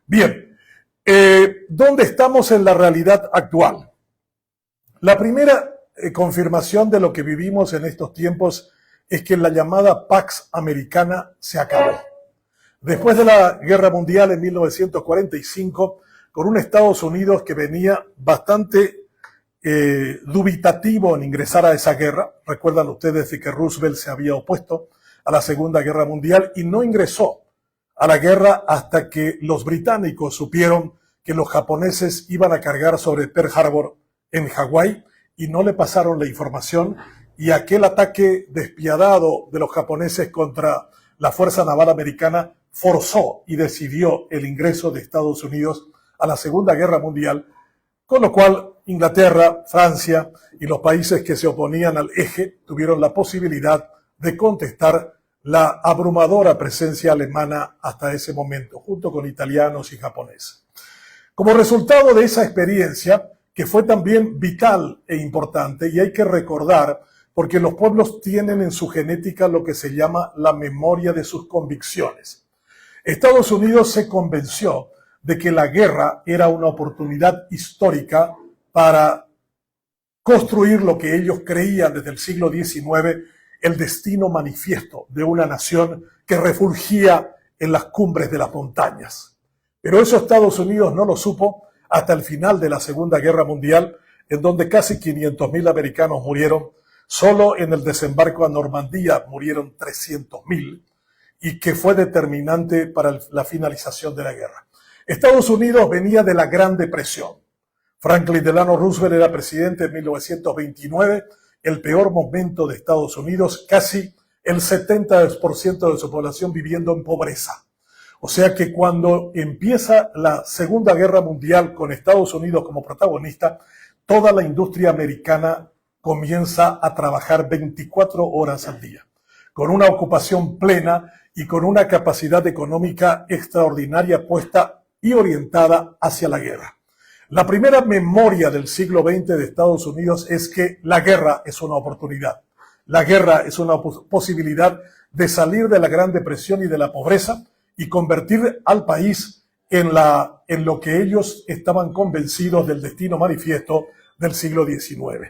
Bien, ¿dónde estamos en la realidad actual? La primera confirmación de lo que vivimos en estos tiempos es que la llamada Pax Americana se acabó. Después de la Guerra Mundial en 1945, con un Estados Unidos que venía bastante dubitativo en ingresar a esa guerra. Recuerdan ustedes de que Roosevelt se había opuesto a la Segunda Guerra Mundial y no ingresó a la guerra hasta que los británicos supieron que los japoneses iban a cargar sobre Pearl Harbor en Hawái y no le pasaron la información, y aquel ataque despiadado de los japoneses contra la Fuerza Naval Americana forzó y decidió el ingreso de Estados Unidos a la Segunda Guerra Mundial, con lo cual Inglaterra, Francia y los países que se oponían al eje tuvieron la posibilidad de contestar la abrumadora presencia alemana hasta ese momento, junto con italianos y japoneses. Como resultado de esa experiencia, que fue también vital e importante, y hay que recordar, porque los pueblos tienen en su genética lo que se llama la memoria de sus convicciones. Estados Unidos se convenció de que la guerra era una oportunidad histórica para construir lo que ellos creían desde el siglo XIX, el destino manifiesto de una nación que refulgía en las cumbres de las montañas. Pero eso Estados Unidos no lo supo hasta el final de la Segunda Guerra Mundial, en donde casi 500.000 americanos murieron. Solo en el desembarco a Normandía murieron 300.000, y que fue determinante para la finalización de la guerra. Estados Unidos venía de la Gran Depresión. Franklin Delano Roosevelt era presidente en 1929, el peor momento de Estados Unidos, casi el 70% de su población viviendo en pobreza. O sea que cuando empieza la Segunda Guerra Mundial con Estados Unidos como protagonista, toda la industria americana comienza a trabajar 24 horas al día, con una ocupación plena y con una capacidad económica extraordinaria puesta y orientada hacia la guerra. La primera memoria del siglo XX de Estados Unidos es que la guerra es una oportunidad. La guerra es una posibilidad de salir de la Gran Depresión y de la pobreza y convertir al país en lo que ellos estaban convencidos del destino manifiesto del siglo XIX.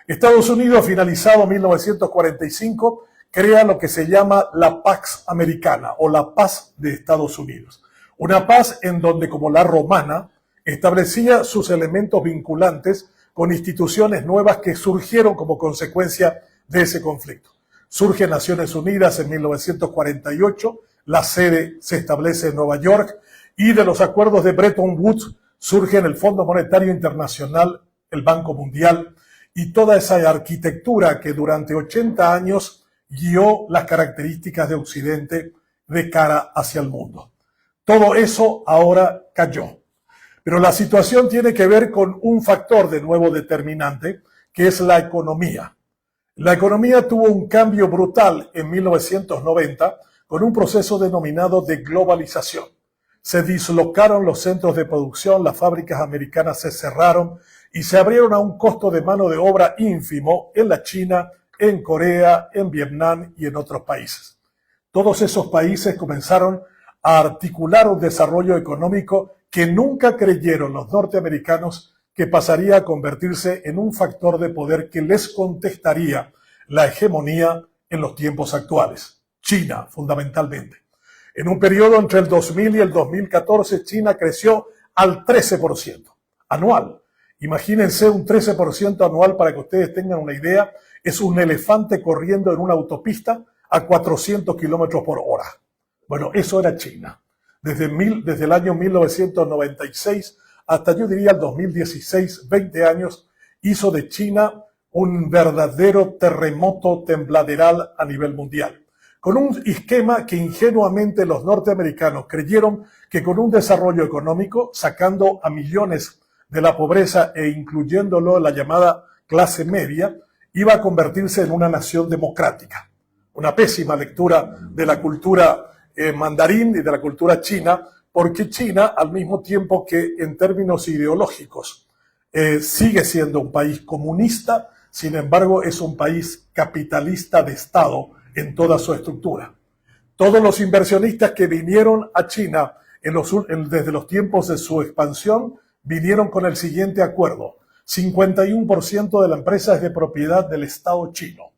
Estados Unidos, finalizado 1945, crea lo que se llama la Pax Americana o la Paz de Estados Unidos. Una paz en donde, como la romana, establecía sus elementos vinculantes con instituciones nuevas que surgieron como consecuencia de ese conflicto. Surge Naciones Unidas en 1948, la sede se establece en Nueva York, y de los acuerdos de Bretton Woods surgen el Fondo Monetario Internacional, el Banco Mundial, y toda esa arquitectura que durante 80 años guió las características de Occidente de cara hacia el mundo. Todo eso ahora cayó. Pero la situación tiene que ver con un factor de nuevo determinante, que es la economía. La economía tuvo un cambio brutal en 1990 con un proceso denominado de globalización. Se dislocaron los centros de producción, las fábricas americanas se cerraron y se abrieron a un costo de mano de obra ínfimo en la China, en Corea, en Vietnam y en otros países. Todos esos países comenzaron a articular un desarrollo económico que nunca creyeron los norteamericanos que pasaría a convertirse en un factor de poder que les contestaría la hegemonía en los tiempos actuales. China, fundamentalmente. En un periodo entre el 2000 y el 2014, China creció al 13% anual. Imagínense un 13% anual, para que ustedes tengan una idea, es un elefante corriendo en una autopista a 400 kilómetros por hora. Bueno, eso era China. Desde el año 1996 hasta, yo diría, el 2016, 20 años, hizo de China un verdadero terremoto tembladeral a nivel mundial, con un esquema que ingenuamente los norteamericanos creyeron que con un desarrollo económico, sacando a millones de la pobreza e incluyéndolo en la llamada clase media, iba a convertirse en una nación democrática. Una pésima lectura de la cultura mandarín y de la cultura china, porque China, al mismo tiempo que en términos ideológicos sigue siendo un país comunista, sin embargo es un país capitalista de Estado en toda su estructura. Todos los inversionistas que vinieron a China desde los tiempos de su expansión, vinieron con el siguiente acuerdo. 51% de la empresa es de propiedad del Estado chino,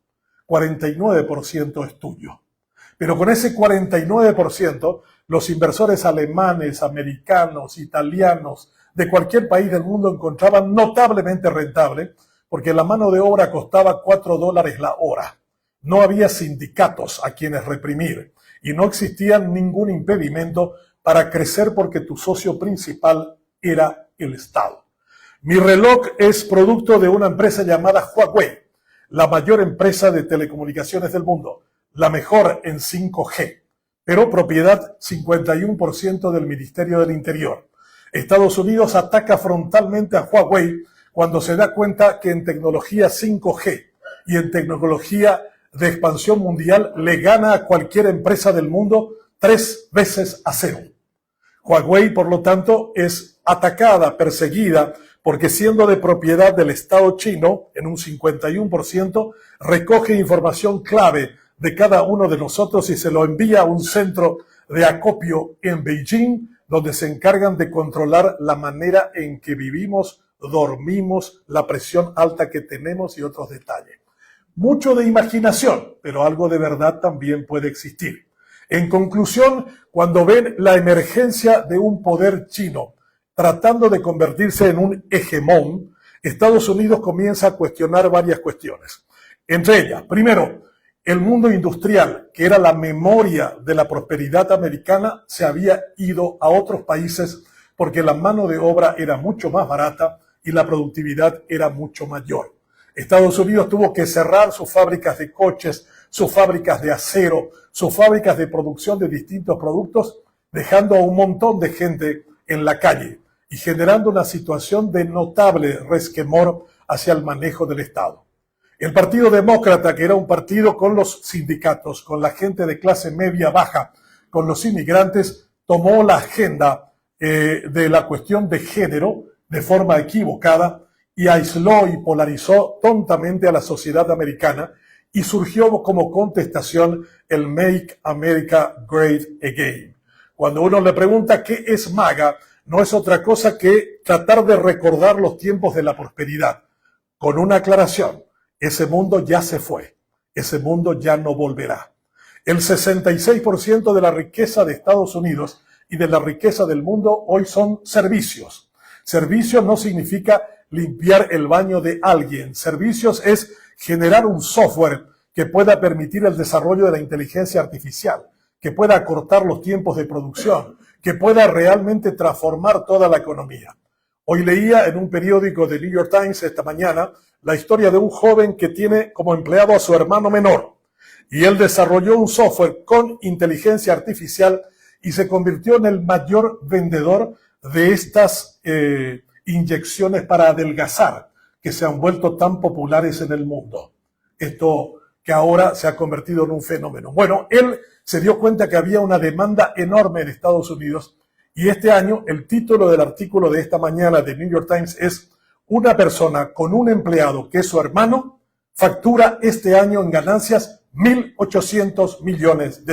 49% es tuyo. Pero con ese 49%, los inversores alemanes, americanos, italianos, de cualquier país del mundo encontraban notablemente rentable, porque la mano de obra costaba $4 la hora. No había sindicatos a quienes reprimir y no existía ningún impedimento para crecer porque tu socio principal era el Estado. Mi reloj es producto de una empresa llamada Huawei, la mayor empresa de telecomunicaciones del mundo, la mejor en 5G, pero propiedad 51% del Ministerio del Interior. Estados Unidos ataca frontalmente a Huawei cuando se da cuenta que en tecnología 5G y en tecnología de expansión mundial le gana a cualquier empresa del mundo 3 veces a 0. Huawei, por lo tanto, es atacada, perseguida, porque siendo de propiedad del Estado chino, en un 51%, recoge información clave de cada uno de nosotros y se lo envía a un centro de acopio en Beijing, donde se encargan de controlar la manera en que vivimos, dormimos, la presión alta que tenemos y otros detalles. Mucho de imaginación, pero algo de verdad también puede existir. En conclusión, cuando ven la emergencia de un poder chino tratando de convertirse en un hegemón, Estados Unidos comienza a cuestionar varias cuestiones. Entre ellas, primero, el mundo industrial, que era la memoria de la prosperidad americana, se había ido a otros países porque la mano de obra era mucho más barata y la productividad era mucho mayor. Estados Unidos tuvo que cerrar sus fábricas de coches, sus fábricas de acero, sus fábricas de producción de distintos productos, dejando a un montón de gente en la calle y generando una situación de notable resquemor hacia el manejo del Estado. El Partido Demócrata, que era un partido con los sindicatos, con la gente de clase media baja, con los inmigrantes, tomó la agenda de la cuestión de género de forma equivocada y aisló y polarizó tontamente a la sociedad americana y surgió como contestación el Make America Great Again. Cuando uno le pregunta qué es MAGA, no es otra cosa que tratar de recordar los tiempos de la prosperidad, con una aclaración: ese mundo ya se fue, ese mundo ya no volverá. El 66% de la riqueza de Estados Unidos y de la riqueza del mundo hoy son servicios. Servicios no significa limpiar el baño de alguien. Servicios es generar un software que pueda permitir el desarrollo de la inteligencia artificial, que pueda acortar los tiempos de producción, que pueda realmente transformar toda la economía. Hoy leía en un periódico de New York Times esta mañana la historia de un joven que tiene como empleado a su hermano menor. Y él desarrolló un software con inteligencia artificial y se convirtió en el mayor vendedor de estas inyecciones para adelgazar que se han vuelto tan populares en el mundo. Esto que ahora se ha convertido en un fenómeno. Bueno, él se dio cuenta que había una demanda enorme en Estados Unidos y este año el título del artículo de esta mañana de New York Times es: una persona con un empleado que es su hermano factura este año en ganancias $1.800 millones.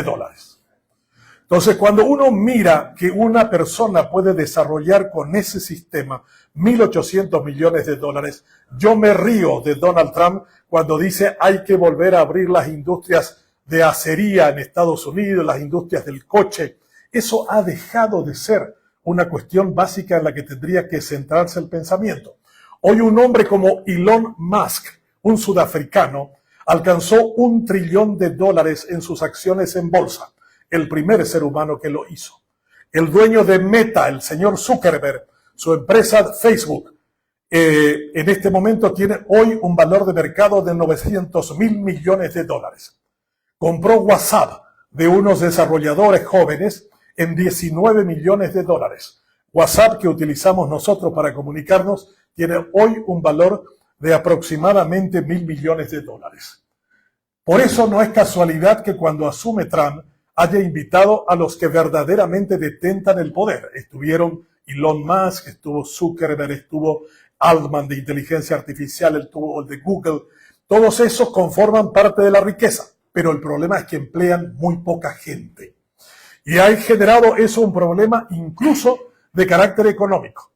Entonces, cuando uno mira que una persona puede desarrollar con ese sistema $1.800 millones, yo me río de Donald Trump cuando dice hay que volver a abrir las industrias de acería en Estados Unidos, las industrias del coche. Eso ha dejado de ser una cuestión básica en la que tendría que centrarse el pensamiento. Hoy un hombre como Elon Musk, un sudafricano, alcanzó $1 trillón en sus acciones en bolsa. El primer ser humano que lo hizo. El dueño de Meta, el señor Zuckerberg, su empresa Facebook, en este momento tiene hoy un valor de mercado de $900.000 millones. Compró WhatsApp de unos desarrolladores jóvenes en $19 millones. WhatsApp, que utilizamos nosotros para comunicarnos, tiene hoy un valor de aproximadamente $1.000 millones. Por eso no es casualidad que cuando asume Trump haya invitado a los que verdaderamente detentan el poder. Estuvieron Elon Musk, estuvo Zuckerberg, estuvo Altman de inteligencia artificial, estuvo el de Google. Todos esos conforman parte de la riqueza, pero el problema es que emplean muy poca gente. Y ha generado eso un problema incluso de carácter económico.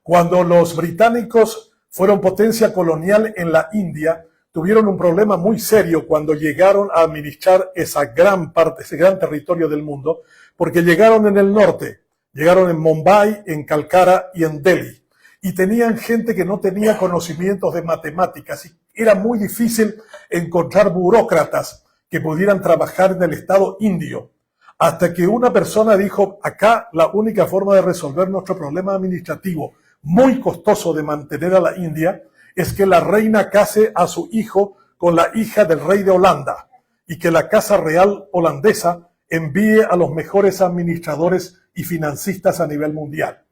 Cuando los británicos fueron potencia colonial en la India, tuvieron un problema muy serio cuando llegaron a administrar esa gran parte, ese gran territorio del mundo, porque llegaron en el norte, llegaron en Mumbai, en Calcutta y en Delhi, y tenían gente que no tenía conocimientos de matemáticas, y era muy difícil encontrar burócratas que pudieran trabajar en el Estado indio, hasta que una persona dijo, acá la única forma de resolver nuestro problema administrativo, muy costoso de mantener a la India, es que la reina case a su hijo con la hija del rey de Holanda y que la Casa Real holandesa envíe a los mejores administradores y financistas a nivel mundial.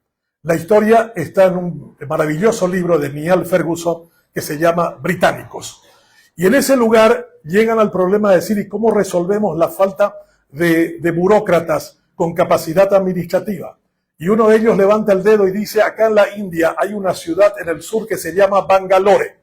La historia está en un maravilloso libro de Niall Ferguson que se llama Británicos. Y en ese lugar llegan al problema de decir, ¿y cómo resolvemos la falta de burócratas con capacidad administrativa? Y uno de ellos levanta el dedo y dice, acá en la India hay una ciudad en el sur que se llama Bangalore.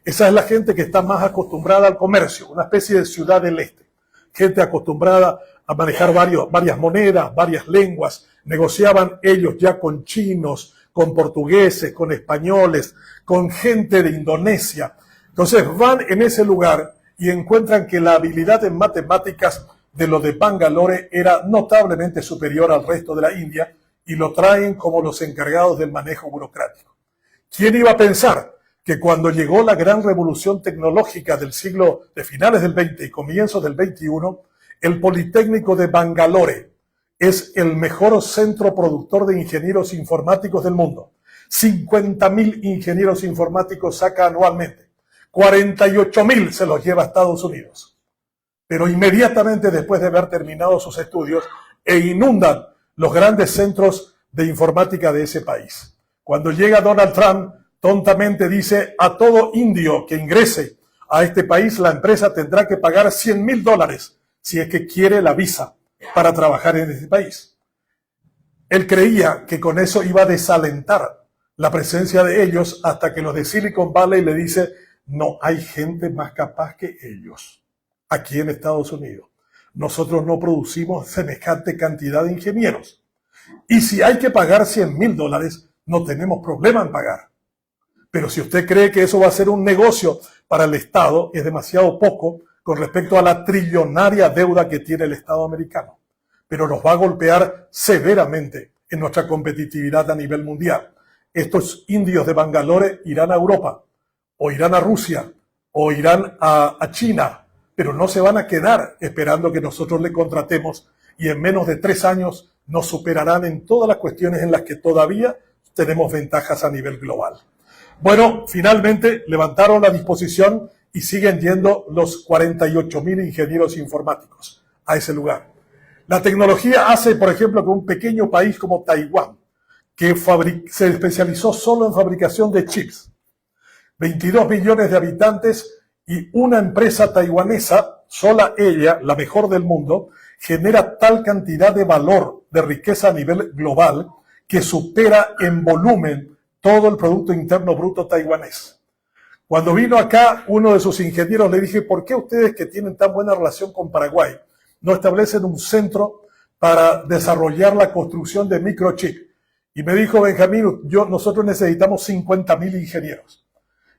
Esa es la gente que está más acostumbrada al comercio, una especie de ciudad del este. Gente acostumbrada a manejar varias monedas, varias lenguas. Negociaban ellos ya con chinos, con portugueses, con españoles, con gente de Indonesia. Entonces van en ese lugar y encuentran que la habilidad en matemáticas de los de Bangalore era notablemente superior al resto de la India, y lo traen como los encargados del manejo burocrático. ¿Quién iba a pensar que cuando llegó la gran revolución tecnológica del siglo de finales del 20 y comienzos del 21, el Politécnico de Bangalore es el mejor centro productor de ingenieros informáticos del mundo? 50.000 ingenieros informáticos saca anualmente. 48.000 se los lleva a Estados Unidos. Pero inmediatamente después de haber terminado sus estudios, inundan los grandes centros de informática de ese país. Cuando llega Donald Trump, tontamente dice, a todo indio que ingrese a este país, la empresa tendrá que pagar $100,000 si es que quiere la visa para trabajar en este país. Él creía que con eso iba a desalentar la presencia de ellos, hasta que los de Silicon Valley le dice, no hay gente más capaz que ellos aquí en Estados Unidos. Nosotros no producimos semejante cantidad de ingenieros. Y si hay que pagar $100,000, no tenemos problema en pagar. Pero si usted cree que eso va a ser un negocio para el Estado, es demasiado poco con respecto a la trillonaria deuda que tiene el Estado americano. Pero nos va a golpear severamente en nuestra competitividad a nivel mundial. Estos indios de Bangalore irán a Europa, o irán a Rusia, o irán a China, pero no se van a quedar esperando que nosotros le contratemos, y en menos de 3 años nos superarán en todas las cuestiones en las que todavía tenemos ventajas a nivel global. Bueno, finalmente levantaron la disposición y siguen yendo los 48.000 ingenieros informáticos a ese lugar. La tecnología hace, por ejemplo, que un pequeño país como Taiwán, que se especializó solo en fabricación de chips, 22 millones de habitantes, y una empresa taiwanesa, sola ella, la mejor del mundo, genera tal cantidad de valor, de riqueza a nivel global, que supera en volumen todo el Producto Interno Bruto taiwanés. Cuando vino acá, uno de sus ingenieros le dije, ¿por qué ustedes, que tienen tan buena relación con Paraguay, no establecen un centro para desarrollar la construcción de microchip? Y me dijo, Benjamín, nosotros necesitamos 50.000 ingenieros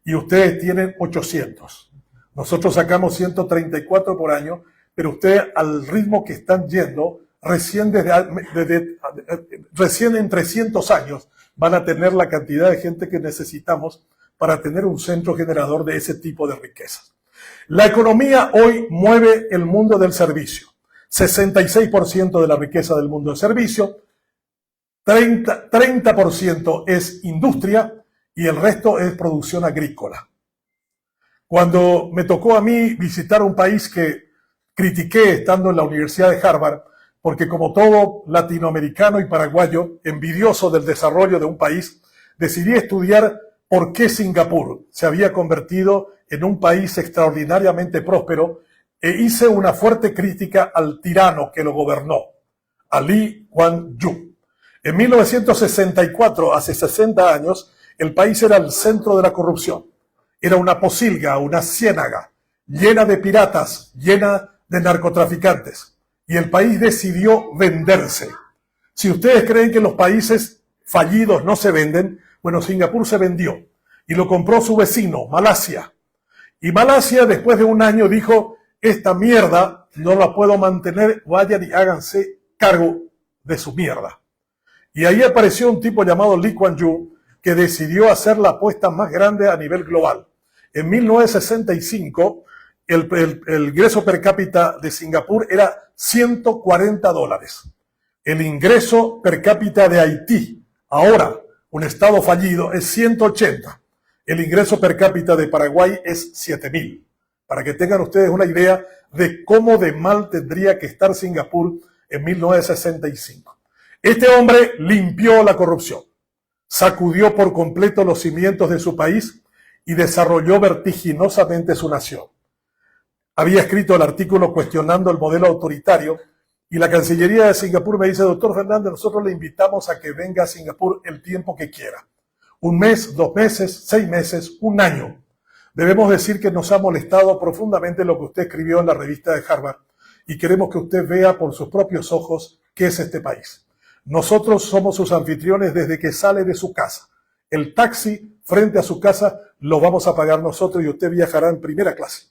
y ustedes tienen 800. Nosotros sacamos 134 por año, pero ustedes, al ritmo que están yendo, recién en 300 años van a tener la cantidad de gente que necesitamos para tener un centro generador de ese tipo de riquezas. La economía hoy mueve el mundo del servicio. 66% de la riqueza del mundo es servicio, 30% es industria y el resto es producción agrícola. Cuando me tocó a mí visitar un país que critiqué estando en la Universidad de Harvard, porque como todo latinoamericano y paraguayo, envidioso del desarrollo de un país, decidí estudiar por qué Singapur se había convertido en un país extraordinariamente próspero, e hice una fuerte crítica al tirano que lo gobernó, a Lee Kuan Yew. En 1964, hace 60 años, el país era el centro de la corrupción. Era una pocilga, una ciénaga, llena de piratas, llena de narcotraficantes. y el país decidió venderse. Si ustedes creen que los países fallidos no se venden, bueno, Singapur se vendió y lo compró su vecino, Malasia. Y Malasia, después de un año, dijo, esta mierda no la puedo mantener, vayan y háganse cargo de su mierda. Y ahí apareció un tipo llamado Lee Kuan Yew, que decidió hacer la apuesta más grande a nivel global. En 1965, el ingreso per cápita de Singapur era $140. El ingreso per cápita de Haití, ahora un estado fallido, es 180. El ingreso per cápita de Paraguay es 7.000. Para que tengan ustedes una idea de cómo de mal tendría que estar Singapur en 1965. Este hombre limpió la corrupción, sacudió por completo los cimientos de su país y desarrolló vertiginosamente su nación. Había escrito el artículo cuestionando el modelo autoritario y la Cancillería de Singapur me dice, doctor Fernández, nosotros le invitamos a que venga a Singapur el tiempo que quiera. 1 mes, 2 meses, 6 meses, 1 año. Debemos decir que nos ha molestado profundamente lo que usted escribió en la revista de Harvard y queremos que usted vea por sus propios ojos qué es este país. Nosotros somos sus anfitriones desde que sale de su casa. El taxi frente a su casa lo vamos a pagar nosotros y usted viajará en primera clase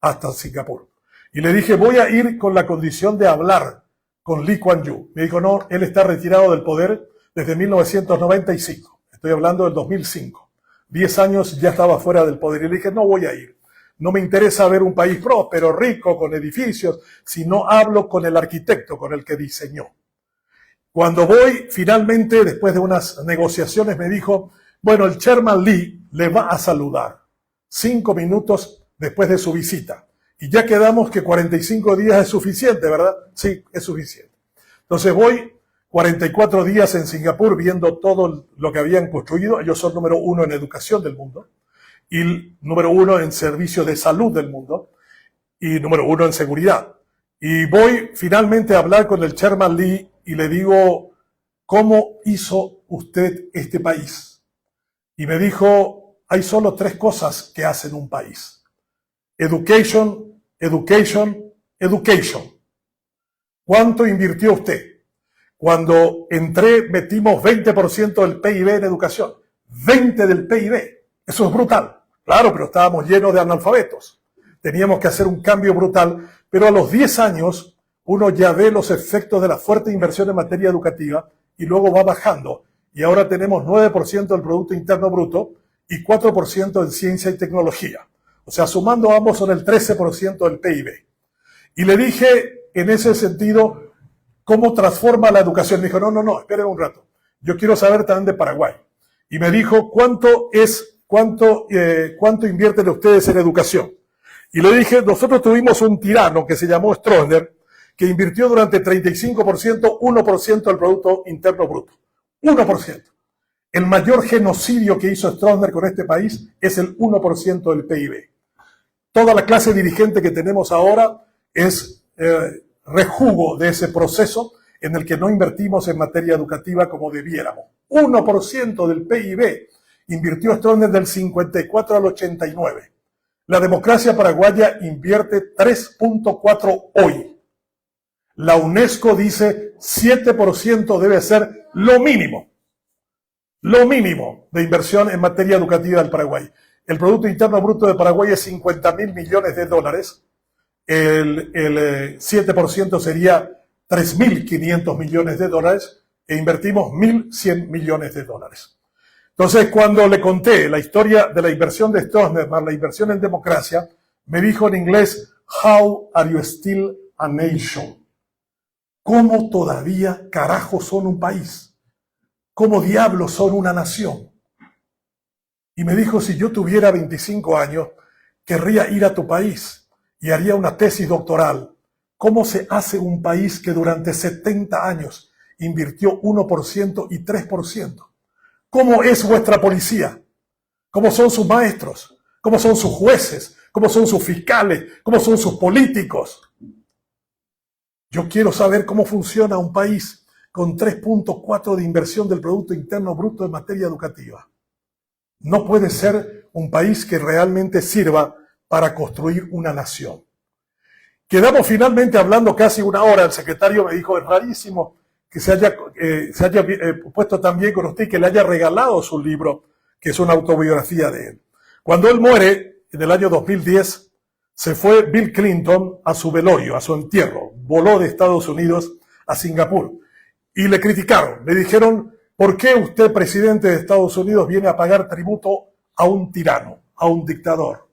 hasta Singapur. Y le dije, voy a ir con la condición de hablar con Lee Kuan Yew. Me dijo, no, él está retirado del poder desde 1995. Estoy hablando del 2005. 10 años ya estaba fuera del poder. Y le dije, no voy a ir. No me interesa ver un país próspero, rico, con edificios, si no hablo con el arquitecto, con el que diseñó. Cuando voy, finalmente, después de unas negociaciones, me dijo, bueno, el chairman Lee le va a saludar 5 minutos después de su visita. Y ya quedamos que 45 días es suficiente, ¿verdad? Sí, es suficiente. Entonces voy 44 días en Singapur viendo todo lo que habían construido. Ellos son número 1 en educación del mundo y número 1 en servicios de salud del mundo y número 1 en seguridad. Y voy finalmente a hablar con el chairman Lee y le digo, ¿cómo hizo usted este país? Y me dijo, hay solo 3 cosas que hacen un país. Education, education, education. ¿Cuánto invirtió usted? Cuando entré metimos 20% del PIB en educación. 20 del PIB. Eso es brutal. Claro, pero estábamos llenos de analfabetos. Teníamos que hacer un cambio brutal, pero a los 10 años uno ya ve los efectos de la fuerte inversión en materia educativa y luego va bajando. Y ahora tenemos 9% del Producto Interno Bruto y 4% en ciencia y tecnología. O sea, sumando ambos son el 13% del PIB. Y le dije, en ese sentido, ¿cómo transforma la educación? Me dijo, no, esperen un rato. Yo quiero saber también de Paraguay. Y me dijo, ¿cuánto invierten ustedes en educación? Y le dije, nosotros tuvimos un tirano que se llamó Stroessner, que invirtió durante 35%, 1% del Producto Interno Bruto. 1%. El mayor genocidio que hizo Stroessner con este país es el 1% del PIB. Toda la clase dirigente que tenemos ahora es rejugo de ese proceso en el que no invertimos en materia educativa como debiéramos. 1% del PIB invirtió Stroessner del 54 al 89. La democracia paraguaya invierte 3.4 hoy. La UNESCO dice 7% debe ser lo mínimo de inversión en materia educativa del Paraguay. El Producto Interno Bruto de Paraguay es 50.000 millones de dólares. El 7% sería 3.500 millones de dólares e invertimos 1.100 millones de dólares. Entonces, cuando le conté la historia de la inversión de Stroessner más la inversión en democracia, me dijo en inglés, "How are you still a nation?" ¿Cómo todavía carajo son un país? ¿Cómo diablos son una nación? Y me dijo, si yo tuviera 25 años, querría ir a tu país y haría una tesis doctoral. ¿Cómo se hace un país que durante 70 años invirtió 1% y 3%? ¿Cómo es vuestra policía? ¿Cómo son sus maestros? ¿Cómo son sus jueces? ¿Cómo son sus fiscales? ¿Cómo son sus políticos? Yo quiero saber cómo funciona un país con 3.4 de inversión del Producto Interno Bruto en materia educativa. No puede ser un país que realmente sirva para construir una nación. Quedamos finalmente hablando casi una hora. El secretario me dijo, es rarísimo que se haya puesto tan bien con usted y que le haya regalado su libro, que es una autobiografía de él. Cuando él muere, en el año 2010, se fue Bill Clinton a su velorio, a su entierro. Voló de Estados Unidos a Singapur. Y le criticaron. Le dijeron, ¿por qué usted, presidente de Estados Unidos, viene a pagar tributo a un tirano, a un dictador?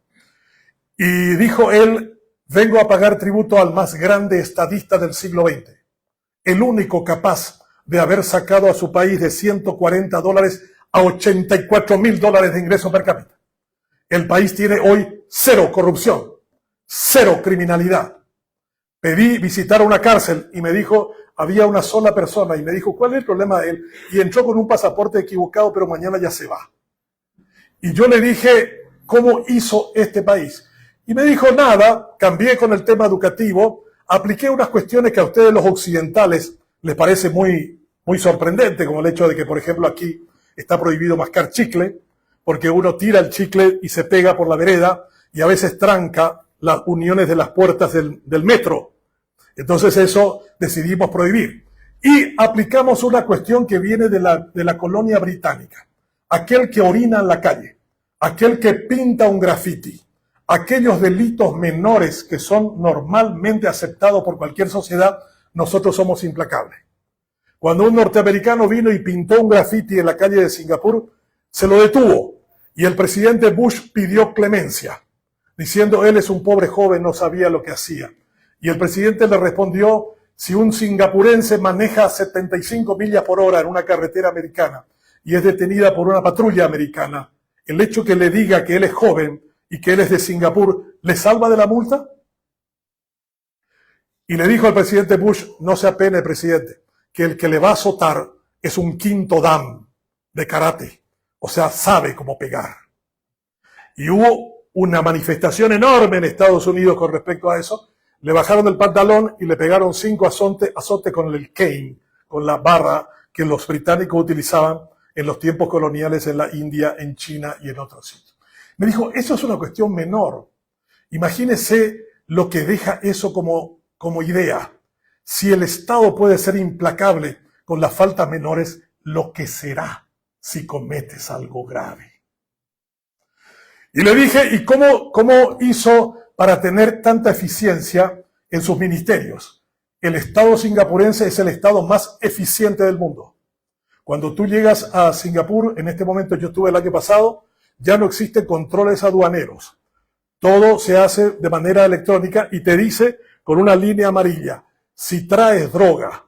Y dijo él, vengo a pagar tributo al más grande estadista del siglo XX. El único capaz de haber sacado a su país de $140 a $84,000 de ingreso per cápita. El país tiene hoy cero corrupción, cero criminalidad. Pedí visitar una cárcel y me dijo, había una sola persona, y me dijo, ¿cuál es el problema de él? Y entró con un pasaporte equivocado, pero mañana ya se va. Y yo le dije, ¿cómo hizo este país? Y me dijo, nada, cambié con el tema educativo, apliqué unas cuestiones que a ustedes los occidentales les parece muy sorprendente, como el hecho de que, por ejemplo, aquí está prohibido mascar chicle, porque uno tira el chicle y se pega por la vereda y a veces tranca las uniones de las puertas del metro. Entonces eso decidimos prohibir. Y aplicamos una cuestión que viene de la colonia británica. Aquel que orina en la calle, aquel que pinta un graffiti, aquellos delitos menores que son normalmente aceptados por cualquier sociedad, nosotros somos implacables. Cuando un norteamericano vino y pintó un graffiti en la calle de Singapur, se lo detuvo y el presidente Bush pidió clemencia, diciendo él es un pobre joven, no sabía lo que hacía. Y el presidente le respondió, si un singapurense maneja 75 millas por hora en una carretera americana y es detenida por una patrulla americana, el hecho que le diga que él es joven y que él es de Singapur, ¿le salva de la multa? Y le dijo al presidente Bush, no se apene, presidente, que el que le va a azotar es un quinto dan de karate, o sea, sabe cómo pegar. Y hubo una manifestación enorme en Estados Unidos con respecto a eso. Le bajaron el pantalón y le pegaron 5 azotes con el cane, con la barra que los británicos utilizaban en los tiempos coloniales en la India, en China y en otros sitios. Me dijo, eso es una cuestión menor. Imagínese lo que deja eso como idea. Si el Estado puede ser implacable con las faltas menores, lo que será si cometes algo grave. Y le dije, ¿y cómo hizo para tener tanta eficiencia en sus ministerios? El Estado singapurense es el Estado más eficiente del mundo. Cuando tú llegas a Singapur, en este momento yo estuve el año pasado, ya no existen controles aduaneros. Todo se hace de manera electrónica y te dice con una línea amarilla, si traes droga,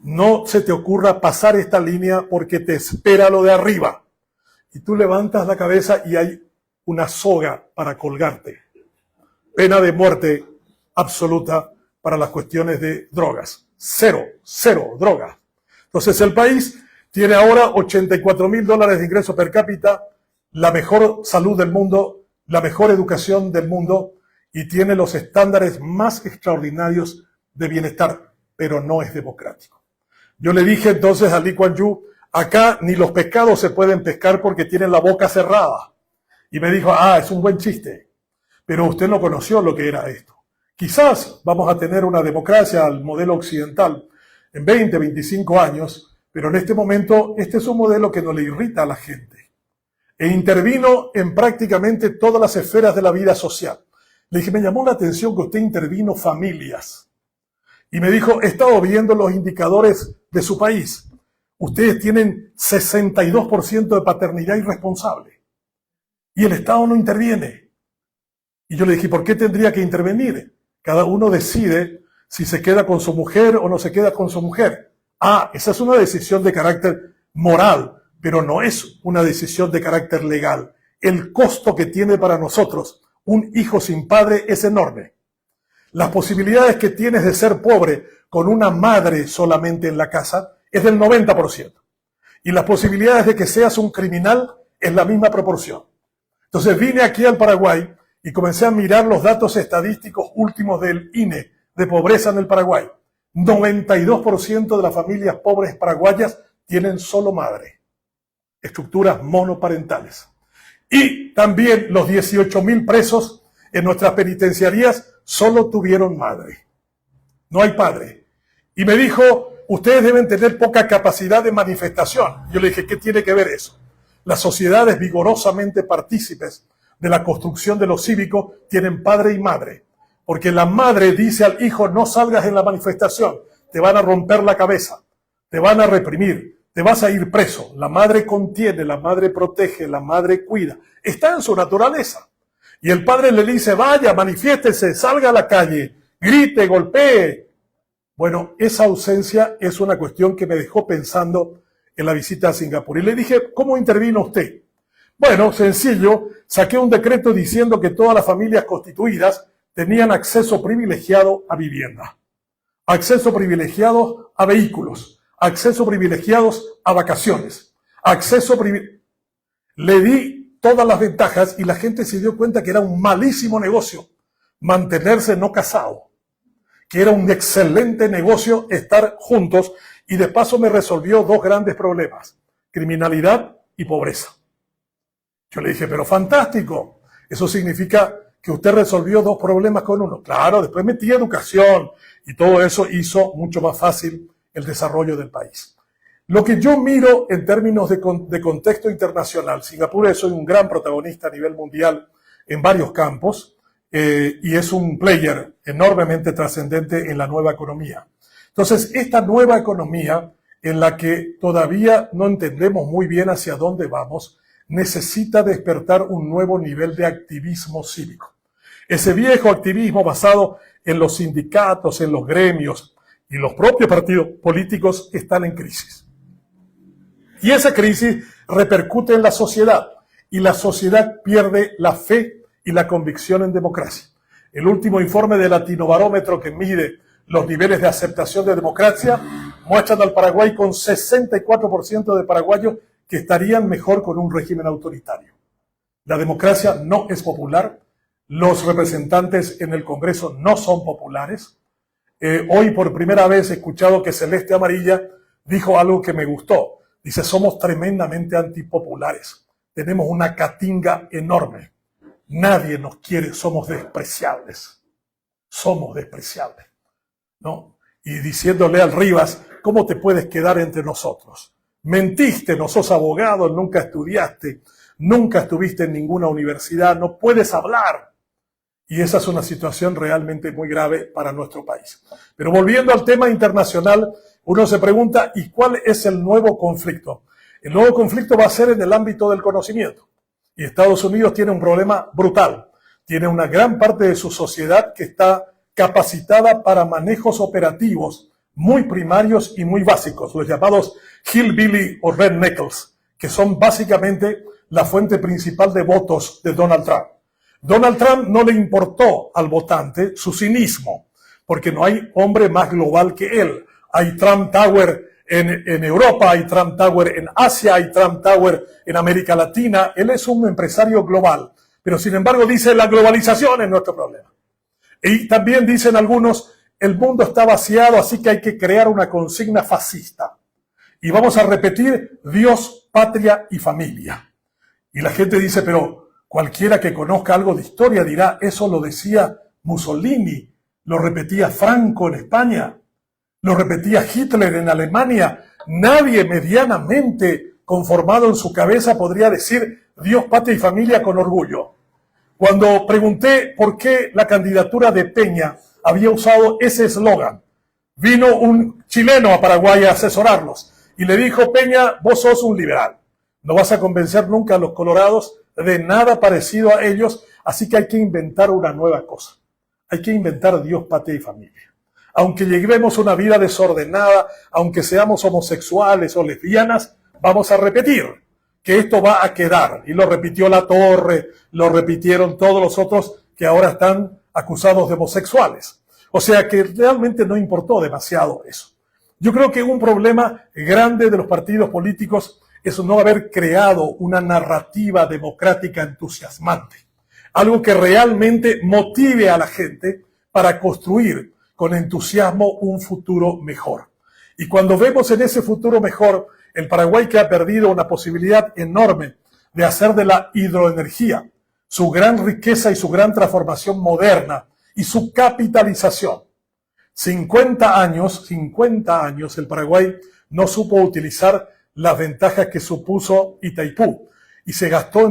no se te ocurra pasar esta línea porque te espera lo de arriba. Y tú levantas la cabeza y hay una soga para colgarte. Pena de muerte absoluta para las cuestiones de drogas. Cero drogas. Entonces el país tiene ahora $84,000 de ingreso per cápita, la mejor salud del mundo, la mejor educación del mundo y tiene los estándares más extraordinarios de bienestar, pero no es democrático. Yo le dije entonces a Lee Kuan Yew, acá ni los pescados se pueden pescar porque tienen la boca cerrada. Y me dijo, es un buen chiste, pero usted no conoció lo que era esto. Quizás vamos a tener una democracia al modelo occidental en 20, 25 años, pero en este momento este es un modelo que no le irrita a la gente. E intervino en prácticamente todas las esferas de la vida social. Le dije, me llamó la atención que usted intervino familias. Y me dijo, he estado viendo los indicadores de su país. Ustedes tienen 62% de paternidad irresponsable. Y el Estado no interviene. Y yo le dije, ¿por qué tendría que intervenir? Cada uno decide si se queda con su mujer o no se queda con su mujer. Esa es una decisión de carácter moral, pero no es una decisión de carácter legal. El costo que tiene para nosotros un hijo sin padre es enorme. Las posibilidades que tienes de ser pobre con una madre solamente en la casa es del 90%. Y las posibilidades de que seas un criminal es la misma proporción. Entonces vine aquí al Paraguay y comencé a mirar los datos estadísticos últimos del INE de pobreza en el Paraguay. 92% de las familias pobres paraguayas tienen solo madre. Estructuras monoparentales. Y también los 18,000 presos en nuestras penitenciarías solo tuvieron madre. No hay padre. Y me dijo, ustedes deben tener poca capacidad de manifestación. Yo le dije, ¿qué tiene que ver eso? Las sociedades vigorosamente partícipes de la construcción de lo cívico tienen padre y madre. Porque la madre dice al hijo, no salgas en la manifestación, te van a romper la cabeza, te van a reprimir, te vas a ir preso. La madre contiene, la madre protege, la madre cuida. Está en su naturaleza. Y el padre le dice, vaya, manifiéstese, salga a la calle, grite, golpee. Bueno, esa ausencia es una cuestión que me dejó pensando en la visita a Singapur. Y le dije, ¿cómo intervino usted? Bueno, sencillo, saqué un decreto diciendo que todas las familias constituidas tenían acceso privilegiado a vivienda, acceso privilegiado a vehículos, acceso privilegiados a vacaciones, Le di todas las ventajas y la gente se dio cuenta que era un malísimo negocio mantenerse no casado, que era un excelente negocio estar juntos y de paso me resolvió dos grandes problemas, criminalidad y pobreza. Yo le dije, pero fantástico, eso significa que usted resolvió dos problemas con uno. Claro, después metí educación y todo eso hizo mucho más fácil el desarrollo del país. Lo que yo miro en términos de contexto internacional, Singapur es un gran protagonista a nivel mundial en varios campos y es un player enormemente trascendente en la nueva economía. Entonces, esta nueva economía en la que todavía no entendemos muy bien hacia dónde vamos, necesita despertar un nuevo nivel de activismo cívico. Ese viejo activismo basado en los sindicatos, en los gremios y los propios partidos políticos están en crisis. Y esa crisis repercute en la sociedad y la sociedad pierde la fe y la convicción en democracia. El último informe de Latinobarómetro que mide los niveles de aceptación de democracia muestran al Paraguay con 64% de paraguayos que estarían mejor con un régimen autoritario. La democracia no es popular, los representantes en el Congreso no son populares. Hoy por primera vez he escuchado que Celeste Amarilla dijo algo que me gustó. Dice, somos tremendamente antipopulares, tenemos una catinga enorme, nadie nos quiere, somos despreciables, ¿no? Y diciéndole al Rivas, ¿cómo te puedes quedar entre nosotros? Mentiste, no sos abogado, nunca estudiaste, nunca estuviste en ninguna universidad, no puedes hablar. Y esa es una situación realmente muy grave para nuestro país. Pero volviendo al tema internacional, uno se pregunta, ¿y cuál es el nuevo conflicto? El nuevo conflicto va a ser en el ámbito del conocimiento. Y Estados Unidos tiene un problema brutal. Tiene una gran parte de su sociedad que está capacitada para manejos operativos muy primarios y muy básicos, los llamados hillbilly o redneckers, que son básicamente la fuente principal de votos de Donald Trump. Donald Trump no le importó al votante su cinismo, porque no hay hombre más global que él. Hay Trump Tower en Europa, hay Trump Tower en Asia, hay Trump Tower en América Latina. Él es un empresario global, pero sin embargo dice la globalización es nuestro problema. Y también dicen algunos, el mundo está vaciado, así que hay que crear una consigna fascista. Y vamos a repetir Dios, patria y familia. Y la gente dice, pero cualquiera que conozca algo de historia dirá, eso lo decía Mussolini, lo repetía Franco en España, lo repetía Hitler en Alemania. Nadie medianamente conformado en su cabeza podría decir Dios, patria y familia con orgullo. Cuando pregunté por qué la candidatura de Peña había usado ese eslogan, vino un chileno a Paraguay a asesorarlos y le dijo, Peña, vos sos un liberal, no vas a convencer nunca a los colorados de nada parecido a ellos, así que hay que inventar una nueva cosa. Hay que inventar Dios, patria y familia. Aunque llevemos una vida desordenada, aunque seamos homosexuales o lesbianas, vamos a repetir que esto va a quedar. Y lo repitió Latorre, lo repitieron todos los otros que ahora están acusados de homosexuales. O sea que realmente no importó demasiado eso. Yo creo que un problema grande de los partidos políticos es no haber creado una narrativa democrática entusiasmante. Algo que realmente motive a la gente para construir con entusiasmo un futuro mejor. Y cuando vemos en ese futuro mejor el Paraguay, que ha perdido una posibilidad enorme de hacer de la hidroenergía su gran riqueza y su gran transformación moderna y su capitalización. 50 años el Paraguay no supo utilizar las ventajas que supuso Itaipú y se gastó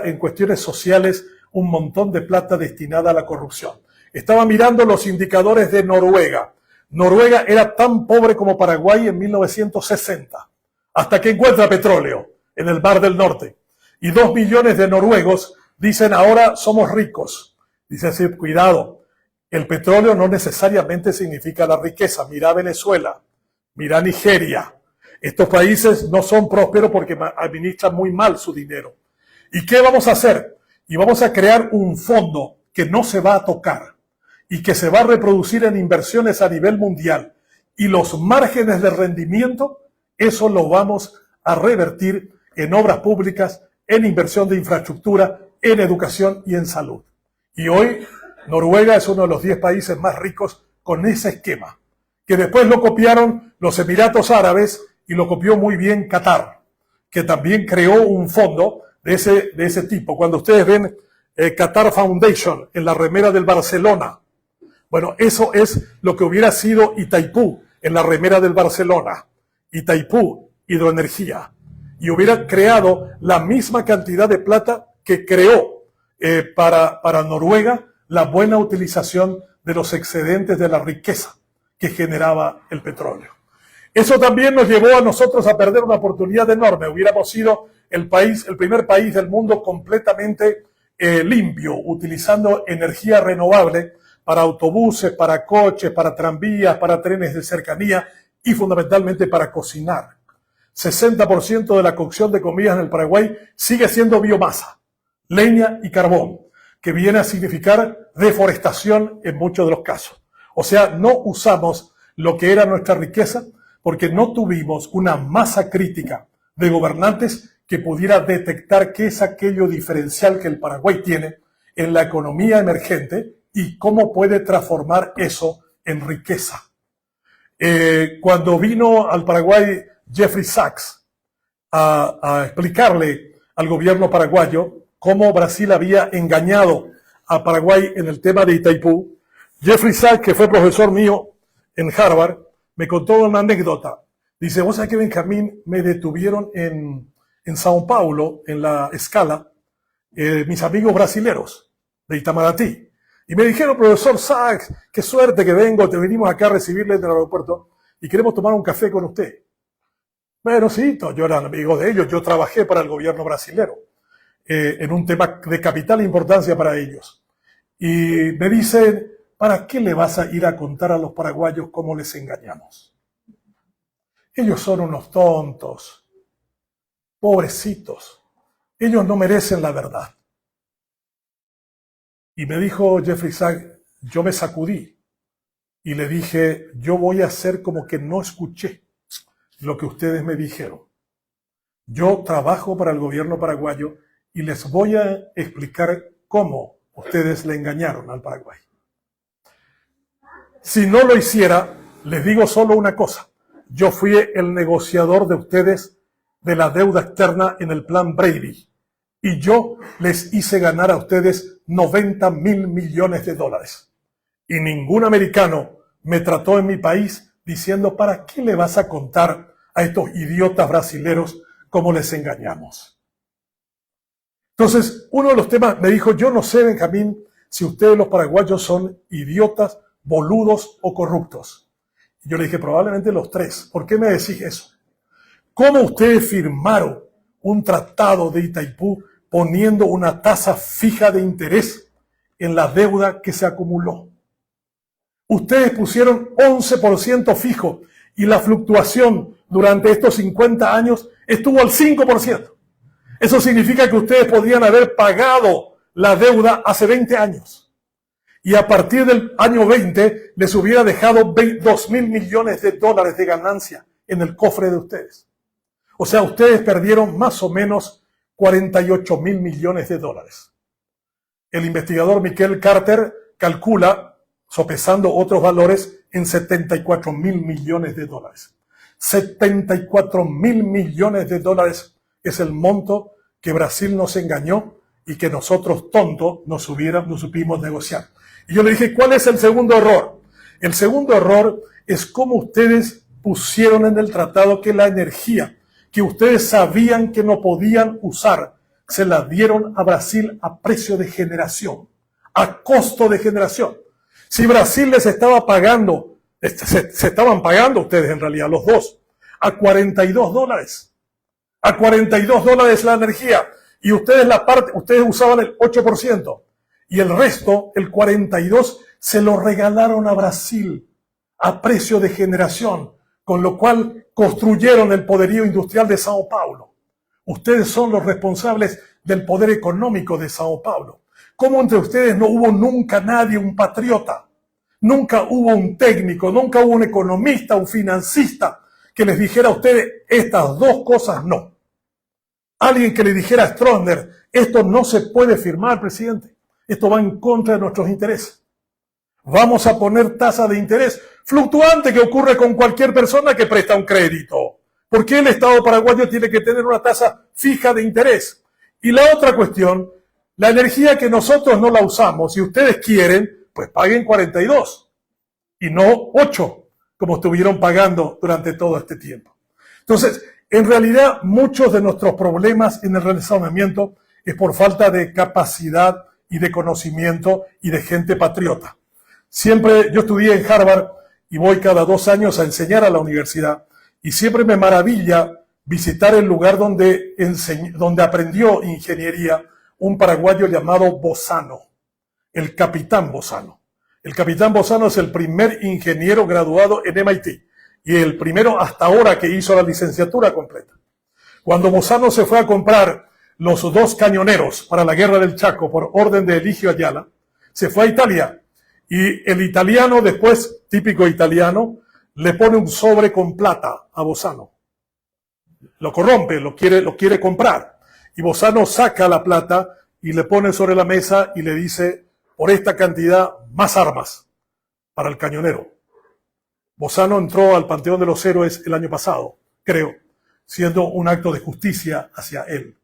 en cuestiones sociales un montón de plata destinada a la corrupción. Estaba mirando los indicadores de Noruega. Noruega era tan pobre como Paraguay en 1960, hasta que encuentra petróleo en el Mar del Norte. Y 2 millones de noruegos dicen ahora somos ricos. Dice así, cuidado, el petróleo no necesariamente significa la riqueza. Mira Venezuela, mira Nigeria. Estos países no son prósperos porque administran muy mal su dinero. ¿Y qué vamos a hacer? Y vamos a crear un fondo que no se va a tocar y que se va a reproducir en inversiones a nivel mundial. Y los márgenes de rendimiento, eso lo vamos a revertir en obras públicas, en inversión de infraestructura, en educación y en salud. Y hoy Noruega es uno de los 10 países más ricos con ese esquema, que después lo copiaron los Emiratos Árabes y lo copió muy bien Qatar, que también creó un fondo de ese tipo. Cuando ustedes ven Qatar Foundation en la remera del Barcelona, bueno, eso es lo que hubiera sido Itaipú en la remera del Barcelona. Itaipú, hidroenergía. Y hubiera creado la misma cantidad de plata que creó para Noruega la buena utilización de los excedentes de la riqueza que generaba el petróleo. Eso también nos llevó a nosotros a perder una oportunidad enorme. Hubiéramos sido el primer país del mundo completamente limpio, utilizando energía renovable para autobuses, para coches, para tranvías, para trenes de cercanía y fundamentalmente para cocinar. 60% de la cocción de comidas en el Paraguay sigue siendo biomasa, leña y carbón, que viene a significar deforestación en muchos de los casos. O sea, no usamos lo que era nuestra riqueza porque no tuvimos una masa crítica de gobernantes que pudiera detectar qué es aquello diferencial que el Paraguay tiene en la economía emergente y cómo puede transformar eso en riqueza. Cuando vino al Paraguay Jeffrey Sachs a explicarle al gobierno paraguayo cómo Brasil había engañado a Paraguay en el tema de Itaipú, Jeffrey Sachs, que fue profesor mío en Harvard, me contó una anécdota. Dice, vos sabés que Benjamín me detuvieron en Sao Paulo, en la escala, mis amigos brasileros de Itamaraty. Y me dijeron, profesor Sachs, qué suerte que te venimos acá a recibirle en el aeropuerto y queremos tomar un café con usted. Bueno, sí, yo era amigo de ellos, yo trabajé para el gobierno brasilero en un tema de capital importancia para ellos. Y me dicen, ¿para qué le vas a ir a contar a los paraguayos cómo les engañamos? Ellos son unos tontos, pobrecitos, ellos no merecen la verdad. Y me dijo Jeffrey Sachs, yo me sacudí y le dije, yo voy a hacer como que no escuché lo que ustedes me dijeron. Yo trabajo para el gobierno paraguayo y les voy a explicar cómo ustedes le engañaron al Paraguay. Si no lo hiciera, les digo solo una cosa. Yo fui el negociador de ustedes de la deuda externa en el plan Brady. Y yo les hice ganar a ustedes 90.000 millones de dólares. Y ningún americano me trató en mi país diciendo, ¿para qué le vas a contar a estos idiotas brasileros cómo les engañamos? Entonces, uno de los temas me dijo, yo no sé, Benjamín, si ustedes los paraguayos son idiotas, boludos o corruptos. Y yo le dije, probablemente los tres. ¿Por qué me decís eso? ¿Cómo ustedes firmaron un tratado de Itaipú poniendo una tasa fija de interés en la deuda que se acumuló? Ustedes pusieron 11% fijo y la fluctuación durante estos 50 años estuvo al 5%. Eso significa que ustedes podrían haber pagado la deuda hace 20 años. Y a partir del año 20 les hubiera dejado 2.000 millones de dólares de ganancia en el cofre de ustedes. O sea, ustedes perdieron más o menos 48.000 millones de dólares. El investigador Michael Carter calcula, sopesando otros valores, en 74.000 millones de dólares. 74.000 millones de dólares es el monto que Brasil nos engañó y que nosotros tontos no supimos negociar. Y yo le dije, ¿cuál es el segundo error? El segundo error es cómo ustedes pusieron en el tratado que la energía que ustedes sabían que no podían usar, se la dieron a Brasil a precio de generación, a costo de generación. Si Brasil les estaba pagando, se estaban pagando ustedes en realidad, los dos, a $42. A $42 la energía. Y ustedes ustedes usaban el 8%. Y el resto, el 42%, se lo regalaron a Brasil a precio de generación, con lo cual construyeron el poderío industrial de Sao Paulo. Ustedes son los responsables del poder económico de Sao Paulo. ¿Cómo entre ustedes no hubo nunca nadie, un patriota? Nunca hubo un técnico, nunca hubo un economista, un financista que les dijera a ustedes estas dos cosas no. Alguien que le dijera a Stroessner, esto no se puede firmar, presidente. Esto va en contra de nuestros intereses. Vamos a poner tasa de interés fluctuante que ocurre con cualquier persona que presta un crédito. ¿Por qué el Estado paraguayo tiene que tener una tasa fija de interés? Y la otra cuestión, la energía que nosotros no la usamos, si ustedes quieren, pues paguen 42 y no 8, como estuvieron pagando durante todo este tiempo. Entonces, en realidad, muchos de nuestros problemas en el razonamiento es por falta de capacidad y de conocimiento y de gente patriota. Siempre, yo estudié en Harvard y voy cada 2 años a enseñar a la universidad y siempre me maravilla visitar el lugar donde aprendió ingeniería un paraguayo llamado Bozano, el capitán Bozano. El capitán Bozano es el primer ingeniero graduado en MIT y el primero hasta ahora que hizo la licenciatura completa. Cuando Bozano se fue a comprar los 2 cañoneros para la guerra del Chaco por orden de Eligio Ayala, se fue a Italia y el italiano después, típico italiano, le pone un sobre con plata a Bozano. Lo corrompe, lo quiere comprar. Y Bozano saca la plata y le pone sobre la mesa y le dice, por esta cantidad, más armas para el cañonero. Bozano entró al Panteón de los Héroes el año pasado, creo, siendo un acto de justicia hacia él.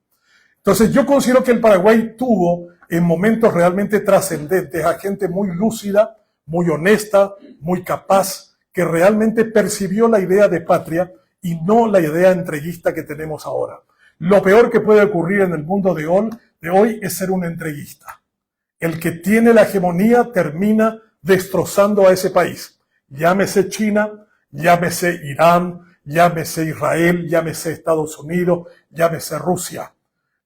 Entonces yo considero que el Paraguay tuvo en momentos realmente trascendentes a gente muy lúcida, muy honesta, muy capaz, que realmente percibió la idea de patria y no la idea entreguista que tenemos ahora. Lo peor que puede ocurrir en el mundo de hoy es ser un entreguista. El que tiene la hegemonía termina destrozando a ese país. Llámese China, llámese Irán, llámese Israel, llámese Estados Unidos, llámese Rusia.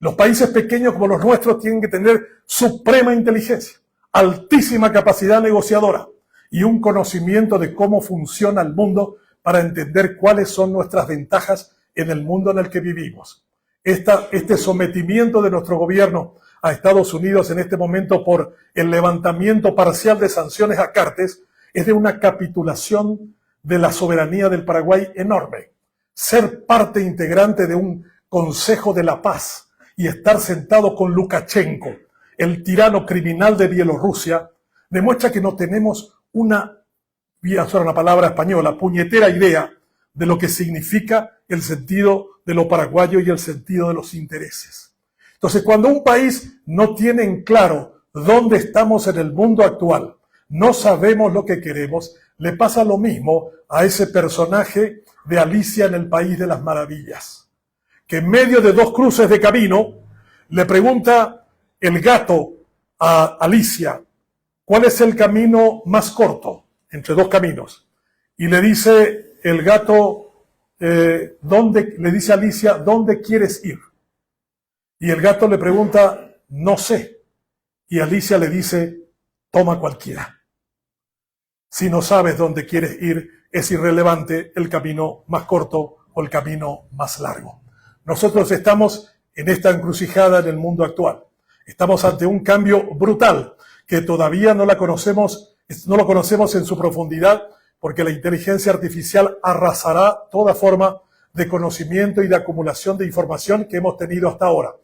Los países pequeños como los nuestros tienen que tener suprema inteligencia, altísima capacidad negociadora y un conocimiento de cómo funciona el mundo para entender cuáles son nuestras ventajas en el mundo en el que vivimos. Este sometimiento de nuestro gobierno a Estados Unidos en este momento por el levantamiento parcial de sanciones a Cartes es de una capitulación de la soberanía del Paraguay enorme. Ser parte integrante de un Consejo de la Paz y estar sentado con Lukashenko, el tirano criminal de Bielorrusia, demuestra que no tenemos voy a usar una palabra española, puñetera idea de lo que significa el sentido de lo paraguayo y el sentido de los intereses. Entonces, cuando un país no tiene en claro dónde estamos en el mundo actual, no sabemos lo que queremos, le pasa lo mismo a ese personaje de Alicia en el País de las Maravillas, que en medio de 2 cruces de camino le pregunta el gato a Alicia, ¿cuál es el camino más corto entre 2 caminos? Y le dice el gato, le dice a Alicia, ¿dónde quieres ir? Y el gato le pregunta, no sé. Y Alicia le dice, toma cualquiera. Si no sabes dónde quieres ir, es irrelevante el camino más corto o el camino más largo. Nosotros estamos en esta encrucijada en el mundo actual. Estamos ante un cambio brutal que todavía no lo conocemos en su profundidad porque la inteligencia artificial arrasará toda forma de conocimiento y de acumulación de información que hemos tenido hasta ahora.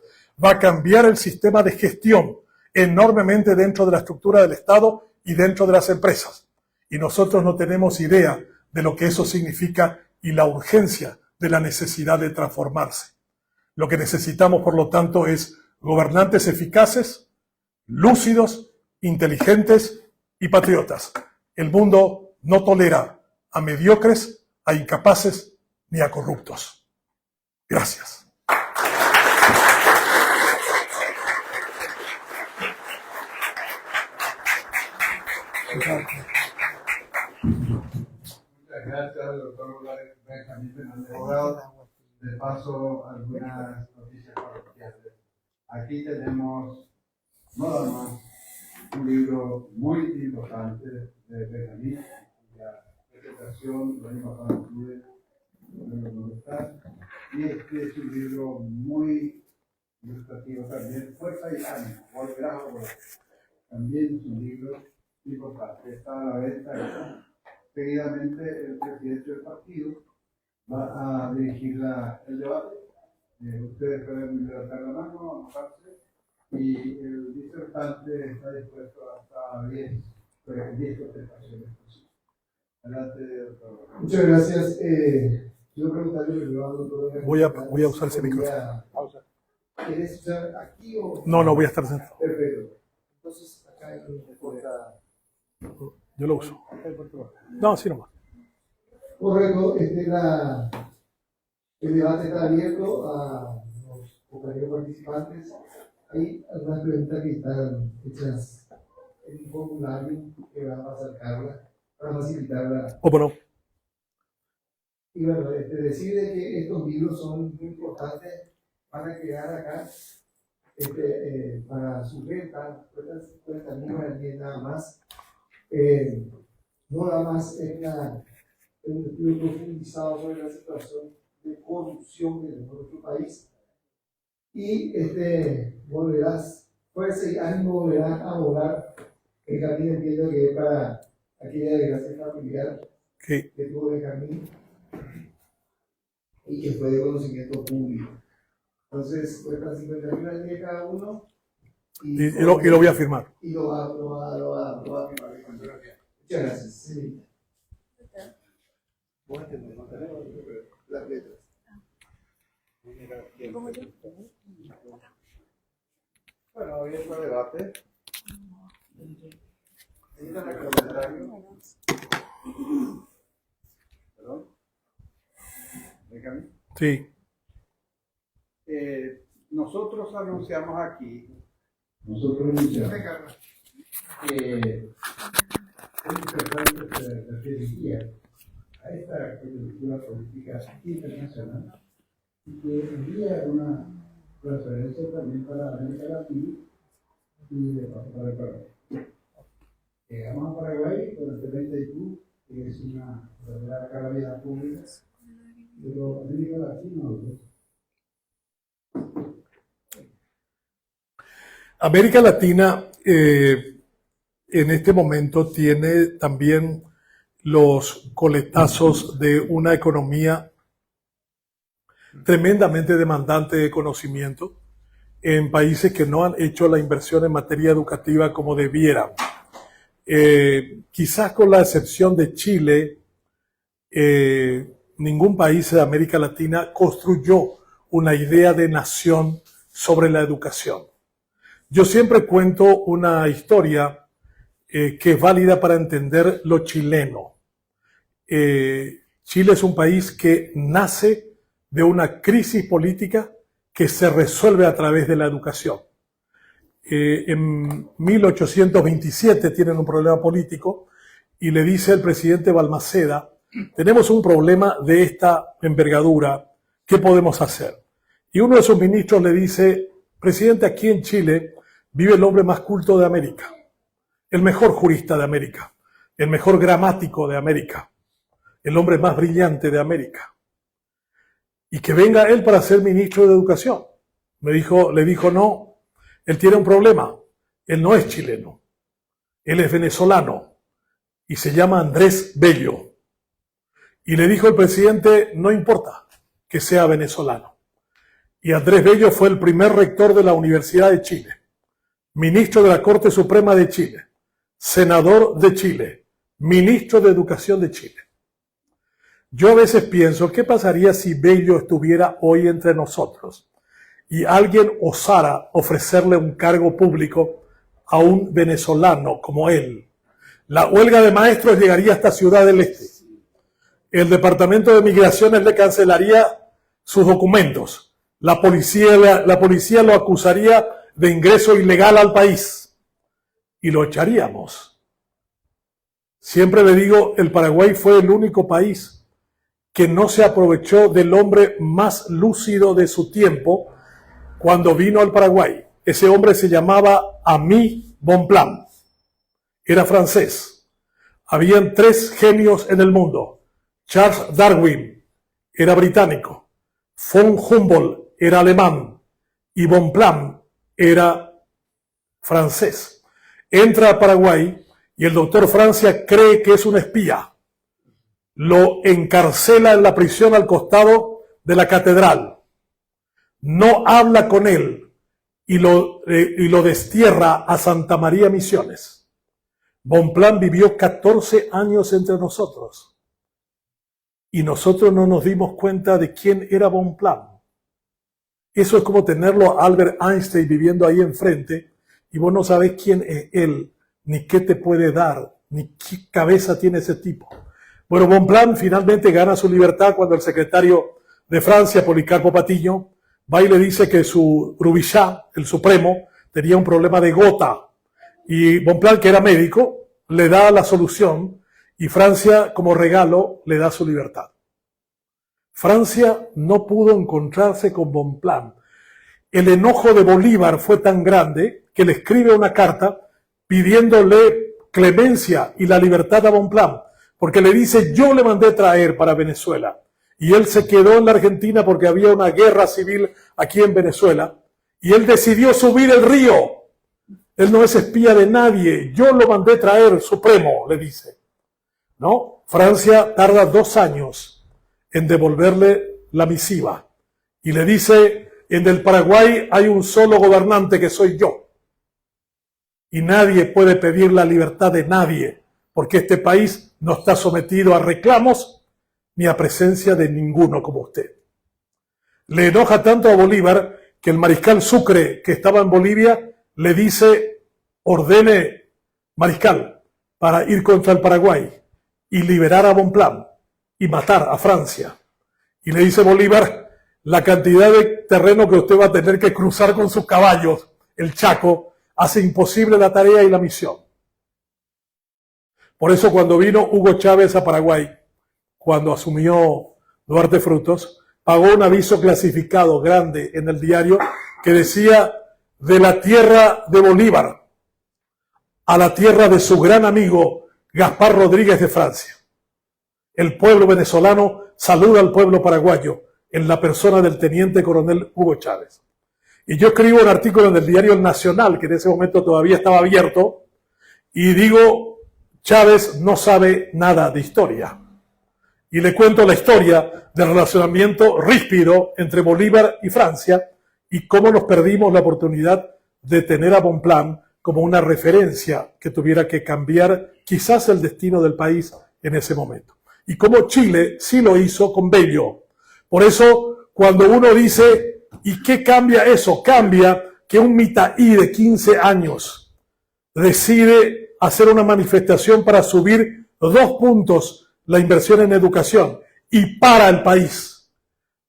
Va a cambiar el sistema de gestión enormemente dentro de la estructura del Estado y dentro de las empresas. Y nosotros no tenemos idea de lo que eso significa y la urgencia de la necesidad de transformarse. Lo que necesitamos, por lo tanto, es gobernantes eficaces, lúcidos, inteligentes y patriotas. El mundo no tolera a mediocres, a incapaces ni a corruptos. Gracias. Muchas gracias, doctor Benjamín Fernández Abogado. De paso, algunas noticias parroquiales. Aquí tenemos no nada más un libro muy importante de Benjamín, la presentación del año pasado y este es un libro muy ilustrativo también. Fuerza y ánimo, volverás a volver. También es un libro importante, está a la venta. Seguidamente el presidente del partido va a dirigir el debate. Ustedes pueden levantar la mano, anotarse, y el disertante está dispuesto hasta 10 contestaciones posibles. Adelante, doctor. Muchas gracias. Quiero preguntarle primero al doctor. Voy a usar ese micrófono. ¿Quieres estar aquí o...? No, voy a estar sentado. Perfecto. Entonces, acá en Yo lo uso. No, sí nomás. Correcto. El debate está abierto a los compañeros participantes. Hay algunas preguntas que están hechas en un formulario que va a pasar Carla para facilitarla. ¿Cómo no? Y bueno, decide que estos libros son muy importantes para crear acá, para su venta, 50.000 al nada más. No nada más en un estudio profundizado sobre la situación de corrupción de nuestro país. Y volverás, fuerza y ánimo volverás a abogar el camino, entiendo que es para aquella desgracia familiar que tuvo el camino y que fue de conocimiento público. Entonces, cuestan 50.000 al día cada uno. Y lo voy a firmar. Y lo va a firmar. Muchas gracias. Sí. Las letras. Bueno, hoy es el debate. ¿Necesitan el comentario? ¿Perdón? ¿Benjamín? Sí. Nosotros anunciamos aquí que el intercambio se referiría a esta coyuntura política internacional y que envía una referencia también para América Latina y de paso para Paraguay. Llegamos a Paraguay con el tema Itaipú, que es una verdadera calamidad pública, pero América Latina no. América Latina en este momento tiene también los coletazos de una economía tremendamente demandante de conocimiento en países que no han hecho la inversión en materia educativa como debieran. Quizás con la excepción de Chile, ningún país de América Latina construyó una idea de nación sobre la educación. Yo siempre cuento una historia que es válida para entender lo chileno. Chile es un país que nace de una crisis política que se resuelve a través de la educación. En 1827 tienen un problema político y le dice el presidente Balmaceda: tenemos un problema de esta envergadura, ¿qué podemos hacer? Y uno de sus ministros le dice: presidente, aquí en Chile vive el hombre más culto de América, el mejor jurista de América, el mejor gramático de América, el hombre más brillante de América. Y que venga él para ser ministro de Educación. Le dijo, no, él tiene un problema. Él no es chileno, él es venezolano y se llama Andrés Bello. Y le dijo el presidente: no importa que sea venezolano. Y Andrés Bello fue el primer rector de la Universidad de Chile, ministro de la Corte Suprema de Chile, senador de Chile, ministro de Educación de Chile. Yo a veces pienso, ¿qué pasaría si Bello estuviera hoy entre nosotros y alguien osara ofrecerle un cargo público a un venezolano como él? La huelga de maestros llegaría hasta Ciudad del Este. El Departamento de Migraciones le cancelaría sus documentos. La policía lo acusaría de ingreso ilegal al país y lo echaríamos. Siempre le digo, el Paraguay fue el único país que no se aprovechó del hombre más lúcido de su tiempo cuando vino al Paraguay. Ese hombre se llamaba Aimé Bonpland. Era francés. Habían 3 genios en el mundo. Charles Darwin era británico. Von Humboldt era alemán. Y Bonpland era francés. Entra a Paraguay y el doctor Francia cree que es un espía. Lo encarcela en la prisión al costado de la catedral. No habla con él y lo destierra a Santa María Misiones. Bonpland vivió 14 años entre nosotros y nosotros no nos dimos cuenta de quién era Bonpland. Eso es como tenerlo a Albert Einstein viviendo ahí enfrente y vos no sabés quién es él, ni qué te puede dar, ni qué cabeza tiene ese tipo. Bueno, Bonpland finalmente gana su libertad cuando el secretario de Francia, Policarpo Patiño, va y le dice que su Rubichat, el Supremo, tenía un problema de gota. Y Bonpland, que era médico, le da la solución y Francia, como regalo, le da su libertad. Francia no pudo encontrarse con Bonpland. El enojo de Bolívar fue tan grande que le escribe una carta pidiéndole clemencia y la libertad a Bonpland, porque le dice, yo le mandé traer para Venezuela. Y él se quedó en la Argentina porque había una guerra civil aquí en Venezuela. Y él decidió subir el río. Él no es espía de nadie. Yo lo mandé traer, Supremo, le dice. ¿No? Francia tarda 2 años en devolverle la misiva. Y le dice, en el Paraguay hay un solo gobernante que soy yo. Y nadie puede pedir la libertad de nadie, porque este país no está sometido a reclamos ni a presencia de ninguno como usted. Le enoja tanto a Bolívar que el mariscal Sucre, que estaba en Bolivia, le dice, ordene, mariscal, para ir contra el Paraguay y liberar a Bonpland y matar a Francia. Y le dice Bolívar, la cantidad de terreno que usted va a tener que cruzar con sus caballos, el Chaco, hace imposible la tarea y la misión. Por eso cuando vino Hugo Chávez a Paraguay, cuando asumió Duarte Frutos, pagó un aviso clasificado grande en el diario que decía de la tierra de Bolívar a la tierra de su gran amigo Gaspar Rodríguez de Francia. El pueblo venezolano saluda al pueblo paraguayo en la persona del teniente coronel Hugo Chávez. Y yo escribo un artículo en el diario El Nacional, que en ese momento todavía estaba abierto, y digo, Chávez no sabe nada de historia. Y le cuento la historia del relacionamiento ríspido entre Bolívar y Francia y cómo nos perdimos la oportunidad de tener a Bonpland como una referencia que tuviera que cambiar quizás el destino del país en ese momento. Y cómo Chile sí lo hizo con Bello. Por eso, cuando uno dice, ¿y qué cambia eso? Cambia que un mitaí de 15 años decide hacer una manifestación para subir 2 puntos la inversión en educación y para el país.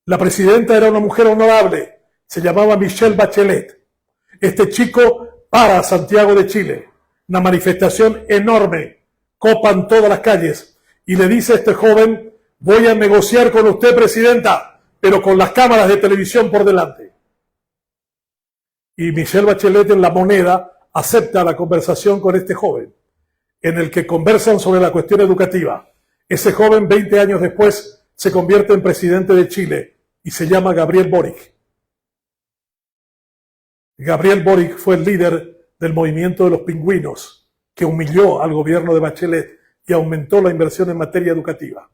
La presidenta era una mujer honorable, se llamaba Michelle Bachelet. Este chico para Santiago de Chile, una manifestación enorme, copan todas las calles y le dice a este joven, voy a negociar con usted, presidenta, pero con las cámaras de televisión por delante. Y Michelle Bachelet en La Moneda acepta la conversación con este joven, en el que conversan sobre la cuestión educativa. Ese joven, 20 años después, se convierte en presidente de Chile y se llama Gabriel Boric. Gabriel Boric fue el líder del movimiento de los pingüinos, que humilló al gobierno de Bachelet y aumentó la inversión en materia educativa.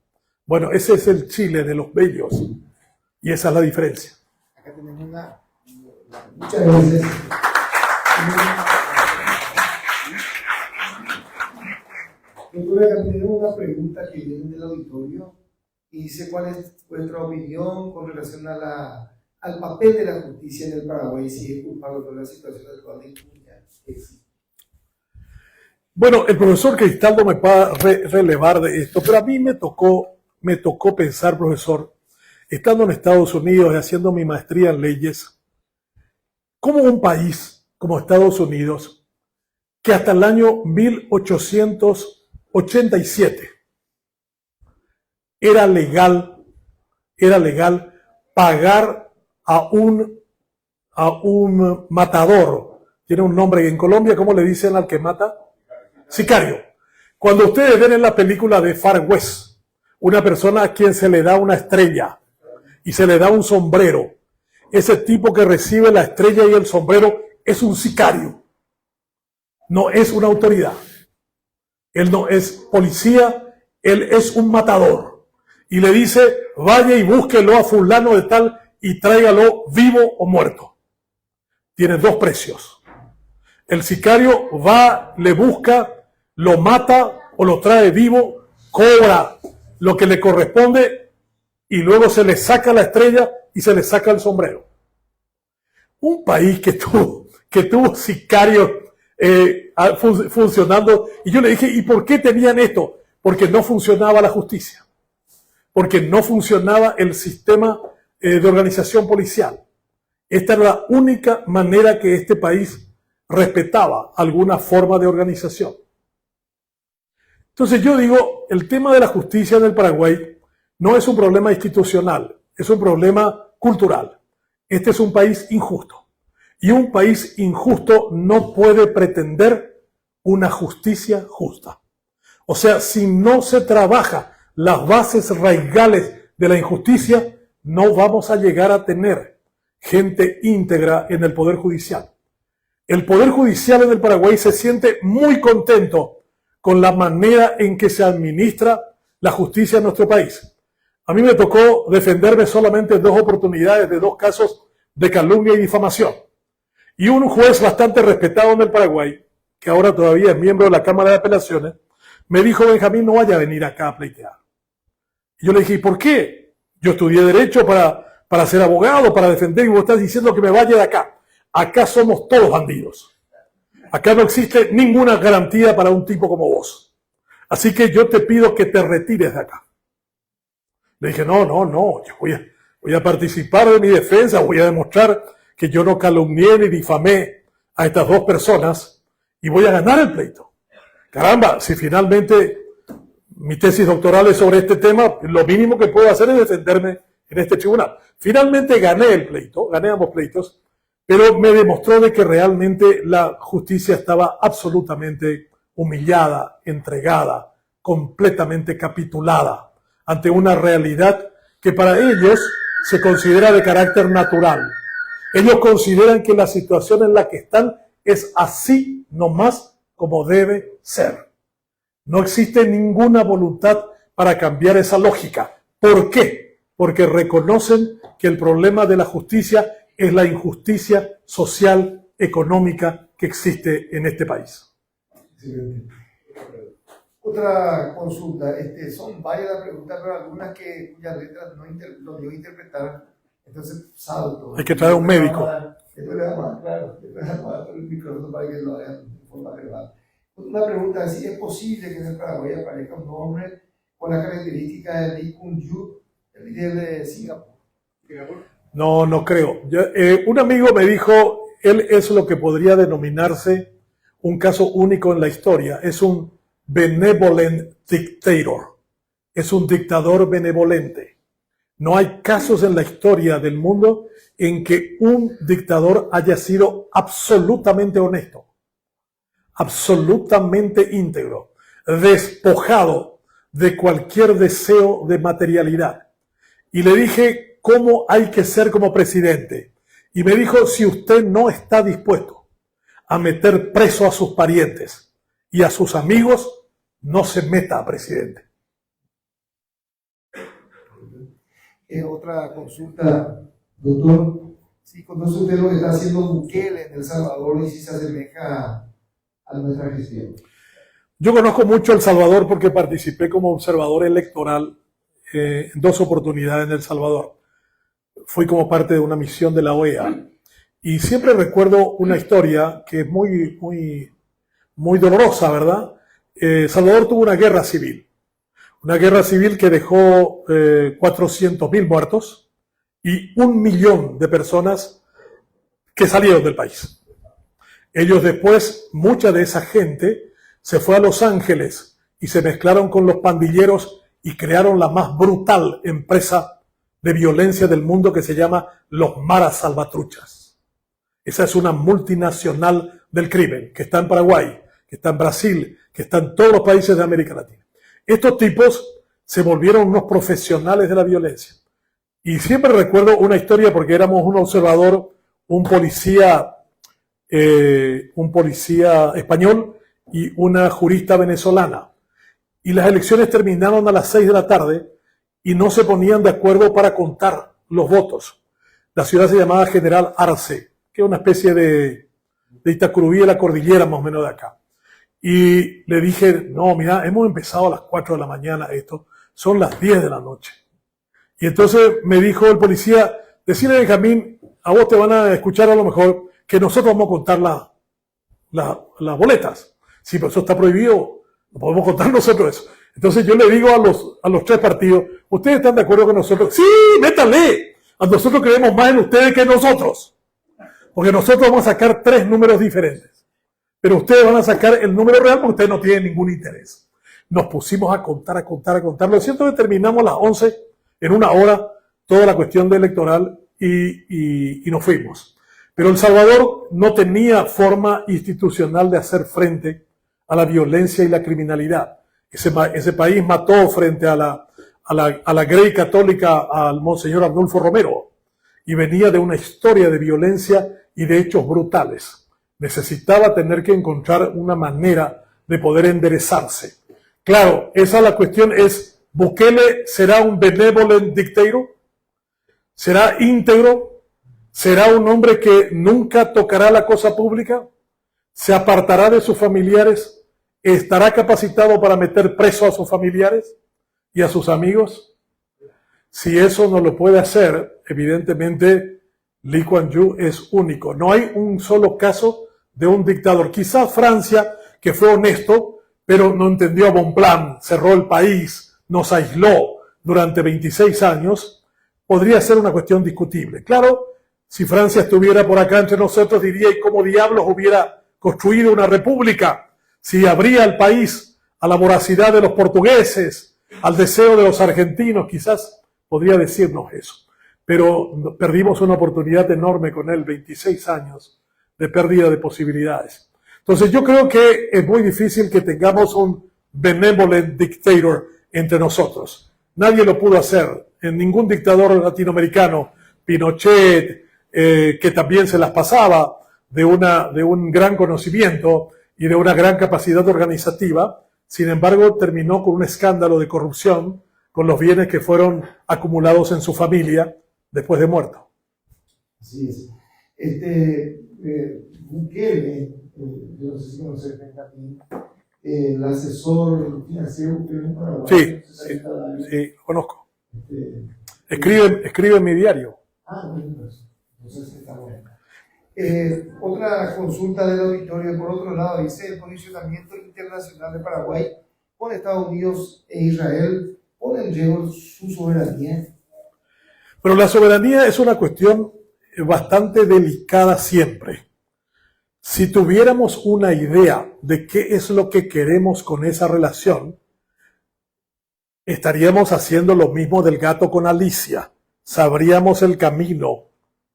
Bueno, ese es el Chile de los bellos y esa es la diferencia. Acá tenemos una... Muchas gracias. Doctora, tenemos una pregunta que viene del auditorio y dice cuál es vuestra opinión con relación a al papel de la justicia en el Paraguay, si es culpable por la situación actual de impunidad. Bueno, el profesor Cristaldo me va a relevar de esto, pero a mí me tocó pensar, profesor, estando en Estados Unidos y haciendo mi maestría en leyes, como un país como Estados Unidos, que hasta el año 1887 era legal pagar a un matador. Tiene un nombre en Colombia, ¿cómo le dicen al que mata? Sicario. Cuando ustedes ven en la película de Far West, una persona a quien se le da una estrella y se le da un sombrero, ese tipo que recibe la estrella y el sombrero es un sicario, no es una autoridad. Él no es policía, él es un matador. Y le dice, vaya y búsquelo a fulano de tal y tráigalo vivo o muerto. Tiene dos precios. El sicario va, le busca, lo mata o lo trae vivo, cobra lo que le corresponde y luego se le saca la estrella y se le saca el sombrero. Un país que tuvo sicarios funcionando. Y yo le dije, ¿y por qué tenían esto? Porque no funcionaba la justicia. Porque no funcionaba el sistema de organización policial. Esta era la única manera que este país respetaba alguna forma de organización. Entonces yo digo, el tema de la justicia en el Paraguay no es un problema institucional, es un problema cultural. Este es un país injusto. Y un país injusto no puede pretender una justicia justa. O sea, si no se trabaja las bases raigales de la injusticia, no vamos a llegar a tener gente íntegra en el Poder Judicial. El Poder Judicial en el Paraguay se siente muy contento con la manera en que se administra la justicia en nuestro país. A mí me tocó defenderme solamente en 2 oportunidades de 2 casos de calumnia y difamación. Y un juez bastante respetado en el Paraguay, que ahora todavía es miembro de la Cámara de Apelaciones, me dijo, Benjamín, no vaya a venir acá a pleitear. Y yo le dije, ¿y por qué? Yo estudié Derecho para ser abogado, para defender, y vos estás diciendo que me vaya de acá. Acá somos todos bandidos. Acá no existe ninguna garantía para un tipo como vos. Así que yo te pido que te retires de acá. Le dije, no, yo voy a participar de mi defensa, voy a demostrar que yo no calumnié ni difamé a estas 2 personas y voy a ganar el pleito. Caramba, si finalmente mi tesis doctoral es sobre este tema, lo mínimo que puedo hacer es defenderme en este tribunal. Finalmente gané el pleito, gané ambos pleitos, pero me demostró de que realmente la justicia estaba absolutamente humillada, entregada, completamente capitulada ante una realidad que para ellos se considera de carácter natural. Ellos consideran que la situación en la que están es así nomás como debe ser. No existe ninguna voluntad para cambiar esa lógica. ¿Por qué? Porque reconocen que el problema de la justicia es la injusticia social, económica que existe en este país. Excelente. Otra consulta, son varias las preguntas, pero algunas cuyas letras no dio interpretar, entonces salto. Hay que traer un médico. Después le damos el micrófono para que lo hagan de forma verbal. Una pregunta es si es posible que en el Paraguay aparezca un hombre con la característica de Lee Kuan-yew, el líder de Singapur. No creo. Un amigo me dijo, él es lo que podría denominarse un caso único en la historia. Es un benevolent dictator. Es un dictador benevolente. No hay casos en la historia del mundo en que un dictador haya sido absolutamente honesto, absolutamente íntegro, despojado de cualquier deseo de materialidad. Y le dije, ¿cómo hay que ser como presidente? Y me dijo, si usted no está dispuesto a meter preso a sus parientes y a sus amigos, no se meta a presidente. Otra consulta, doctor. Si conoce usted lo que está haciendo Bukele en El Salvador y si se asemeja a nuestra gestión. Yo conozco mucho El Salvador porque participé como observador electoral en 2 oportunidades en El Salvador. Fui como parte de una misión de la OEA. Y siempre recuerdo una historia que es muy muy dolorosa, ¿verdad? Salvador tuvo una guerra civil que dejó 400.000 muertos y 1 millón de personas que salieron del país. Ellos después, mucha de esa gente se fue a Los Ángeles y se mezclaron con los pandilleros y crearon la más brutal empresa de violencia del mundo que se llama los Maras Salvatruchas. Esa es una multinacional del crimen que está en Paraguay, que está en Brasil, que está en todos los países de América Latina. Estos tipos se volvieron unos profesionales de la violencia. Y siempre recuerdo una historia porque éramos un observador, un policía español y una jurista venezolana. Y las elecciones terminaron a las 6 de la tarde y no se ponían de acuerdo para contar los votos. La ciudad se llamaba General Arce, que es una especie de Itacurubí de la cordillera más o menos de acá. Y le dije, no, mira, hemos empezado a las 4 de la mañana esto, son las 10 de la noche. Y entonces me dijo el policía, decirle a Benjamín, a vos te van a escuchar a lo mejor que nosotros vamos a contar las boletas. Sí, pero eso está prohibido, no podemos contar nosotros eso. Entonces yo le digo a los 3 partidos, ¿ustedes están de acuerdo con nosotros? Sí, métanle, a nosotros creemos más en ustedes que en nosotros. Porque nosotros vamos a sacar 3 números diferentes. Pero ustedes van a sacar el número real porque ustedes no tienen ningún interés. Nos pusimos a contar. Lo cierto es que terminamos a las 11, en 1 hora, toda la cuestión de electoral y nos fuimos. Pero El Salvador no tenía forma institucional de hacer frente a la violencia y la criminalidad. Ese país mató frente a la Grey Católica al Monseñor Arnulfo Romero y venía de una historia de violencia y de hechos brutales. Necesitaba tener que encontrar una manera de poder enderezarse. Claro, esa la cuestión es, ¿Bukele será un benevolent dictator? ¿Será íntegro? ¿Será un hombre que nunca tocará la cosa pública? ¿Se apartará de sus familiares? ¿Estará capacitado para meter preso a sus familiares y a sus amigos? Si eso no lo puede hacer, evidentemente Lee Kuan Yew es único. No hay un solo caso de un dictador. Quizás Francia, que fue honesto, pero no entendió a Bonpland, cerró el país, nos aisló durante 26 años, podría ser una cuestión discutible. Claro, si Francia estuviera por acá entre nosotros, diría, ¿y cómo diablos hubiera construido una república? Si abría el país a la voracidad de los portugueses, al deseo de los argentinos, quizás podría decirnos eso. Pero perdimos una oportunidad enorme con él, 26 años de pérdida de posibilidades. Entonces yo creo que es muy difícil que tengamos un benevolent dictator entre nosotros. Nadie lo pudo hacer. En ningún dictador latinoamericano, Pinochet, que también se las pasaba de un gran conocimiento y de una gran capacidad organizativa, sin embargo terminó con un escándalo de corrupción con los bienes que fueron acumulados en su familia después de muerto. Así es. Bukele, yo no sé si conoces Benjamín, el asesor financiero que en Paraguay. Sí, lo conozco. Escribe en mi diario. Bueno, pues, entonces está bueno. Otra consulta del auditorio, por otro lado, dice el posicionamiento internacional de Paraguay con Estados Unidos e Israel pone en riesgo su soberanía. Pero la soberanía es una cuestión bastante delicada siempre. Si tuviéramos una idea de qué es lo que queremos con esa relación, estaríamos haciendo lo mismo del gato con Alicia. Sabríamos el camino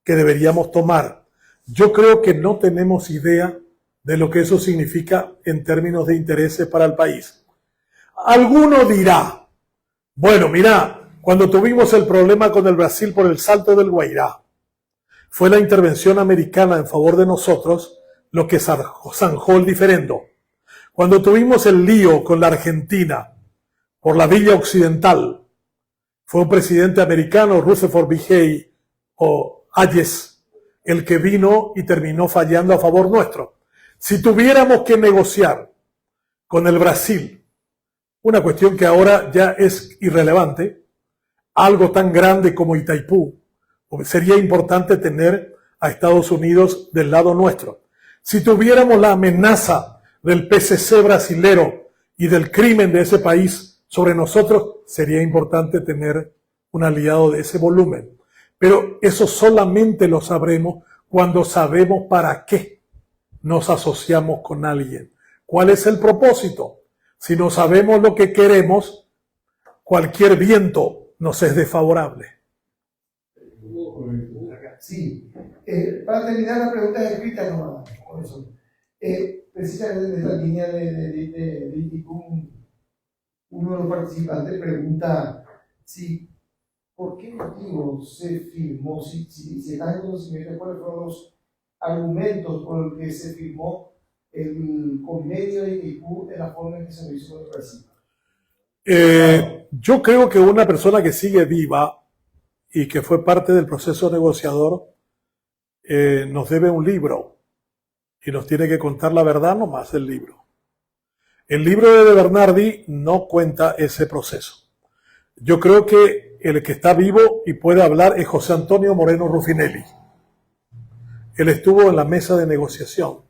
que deberíamos tomar. Yo creo que no tenemos idea de lo que eso significa en términos de intereses para el país. Alguno dirá, bueno, mira, cuando tuvimos el problema con el Brasil por el Salto del Guairá, fue la intervención americana en favor de nosotros lo que zanjó el diferendo. Cuando tuvimos el lío con la Argentina por la Villa Occidental, fue un presidente americano, Rutherford B. Hayes o Hayes, el que vino y terminó fallando a favor nuestro. Si tuviéramos que negociar con el Brasil, una cuestión que ahora ya es irrelevante, algo tan grande como Itaipú, sería importante tener a Estados Unidos del lado nuestro. Si tuviéramos la amenaza del PCC brasilero y del crimen de ese país sobre nosotros, sería importante tener un aliado de ese volumen. Pero eso solamente lo sabremos cuando sabemos para qué nos asociamos con alguien. ¿Cuál es el propósito? Si no sabemos lo que queremos, cualquier viento nos es desfavorable. Sí. Para terminar la pregunta escrita, no, con eso. Precisamente en esta línea de uno de los participantes pregunta si por qué motivo se firmó, si están en conocimiento de cuáles fueron los argumentos por los que se firmó el convenio de Itaipú de la forma en que se lo hizo con el Brasil. Yo creo que una persona que sigue viva y que fue parte del proceso negociador nos debe un libro y nos tiene que contar la verdad nomás del libro. El libro de Bernardi no cuenta ese proceso. Yo creo que el que está vivo y puede hablar es José Antonio Moreno Ruffinelli. Él estuvo en la mesa de negociación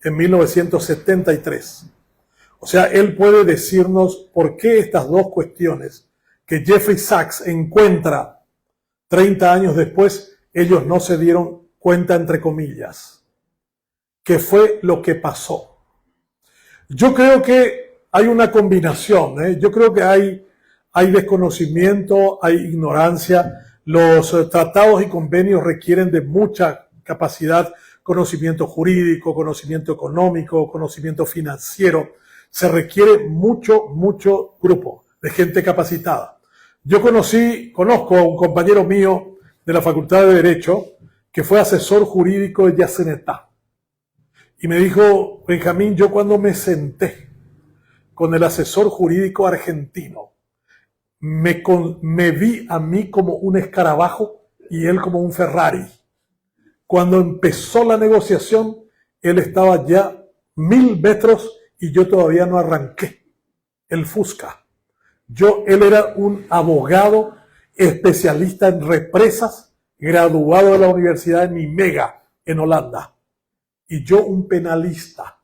en 1973. O sea, él puede decirnos por qué estas dos cuestiones que Jeffrey Sachs encuentra 30 años después, ellos no se dieron cuenta, entre comillas. ¿Qué fue lo que pasó? Yo creo que hay una combinación, Yo creo que hay desconocimiento, hay ignorancia. Los tratados y convenios requieren de mucha capacidad, conocimiento jurídico, conocimiento económico, conocimiento financiero. Se requiere mucho grupo de gente capacitada. Yo conozco a un compañero mío de la Facultad de Derecho que fue asesor jurídico de Yacenetá. Y me dijo, Benjamín, yo cuando me senté con el asesor jurídico argentino, me vi a mí como un escarabajo y él como un Ferrari. Cuando empezó la negociación, él estaba ya 1000 metros y yo todavía no arranqué el Fusca. Él era un abogado especialista en represas, graduado de la Universidad de Nijmegen en Holanda. Y yo un penalista.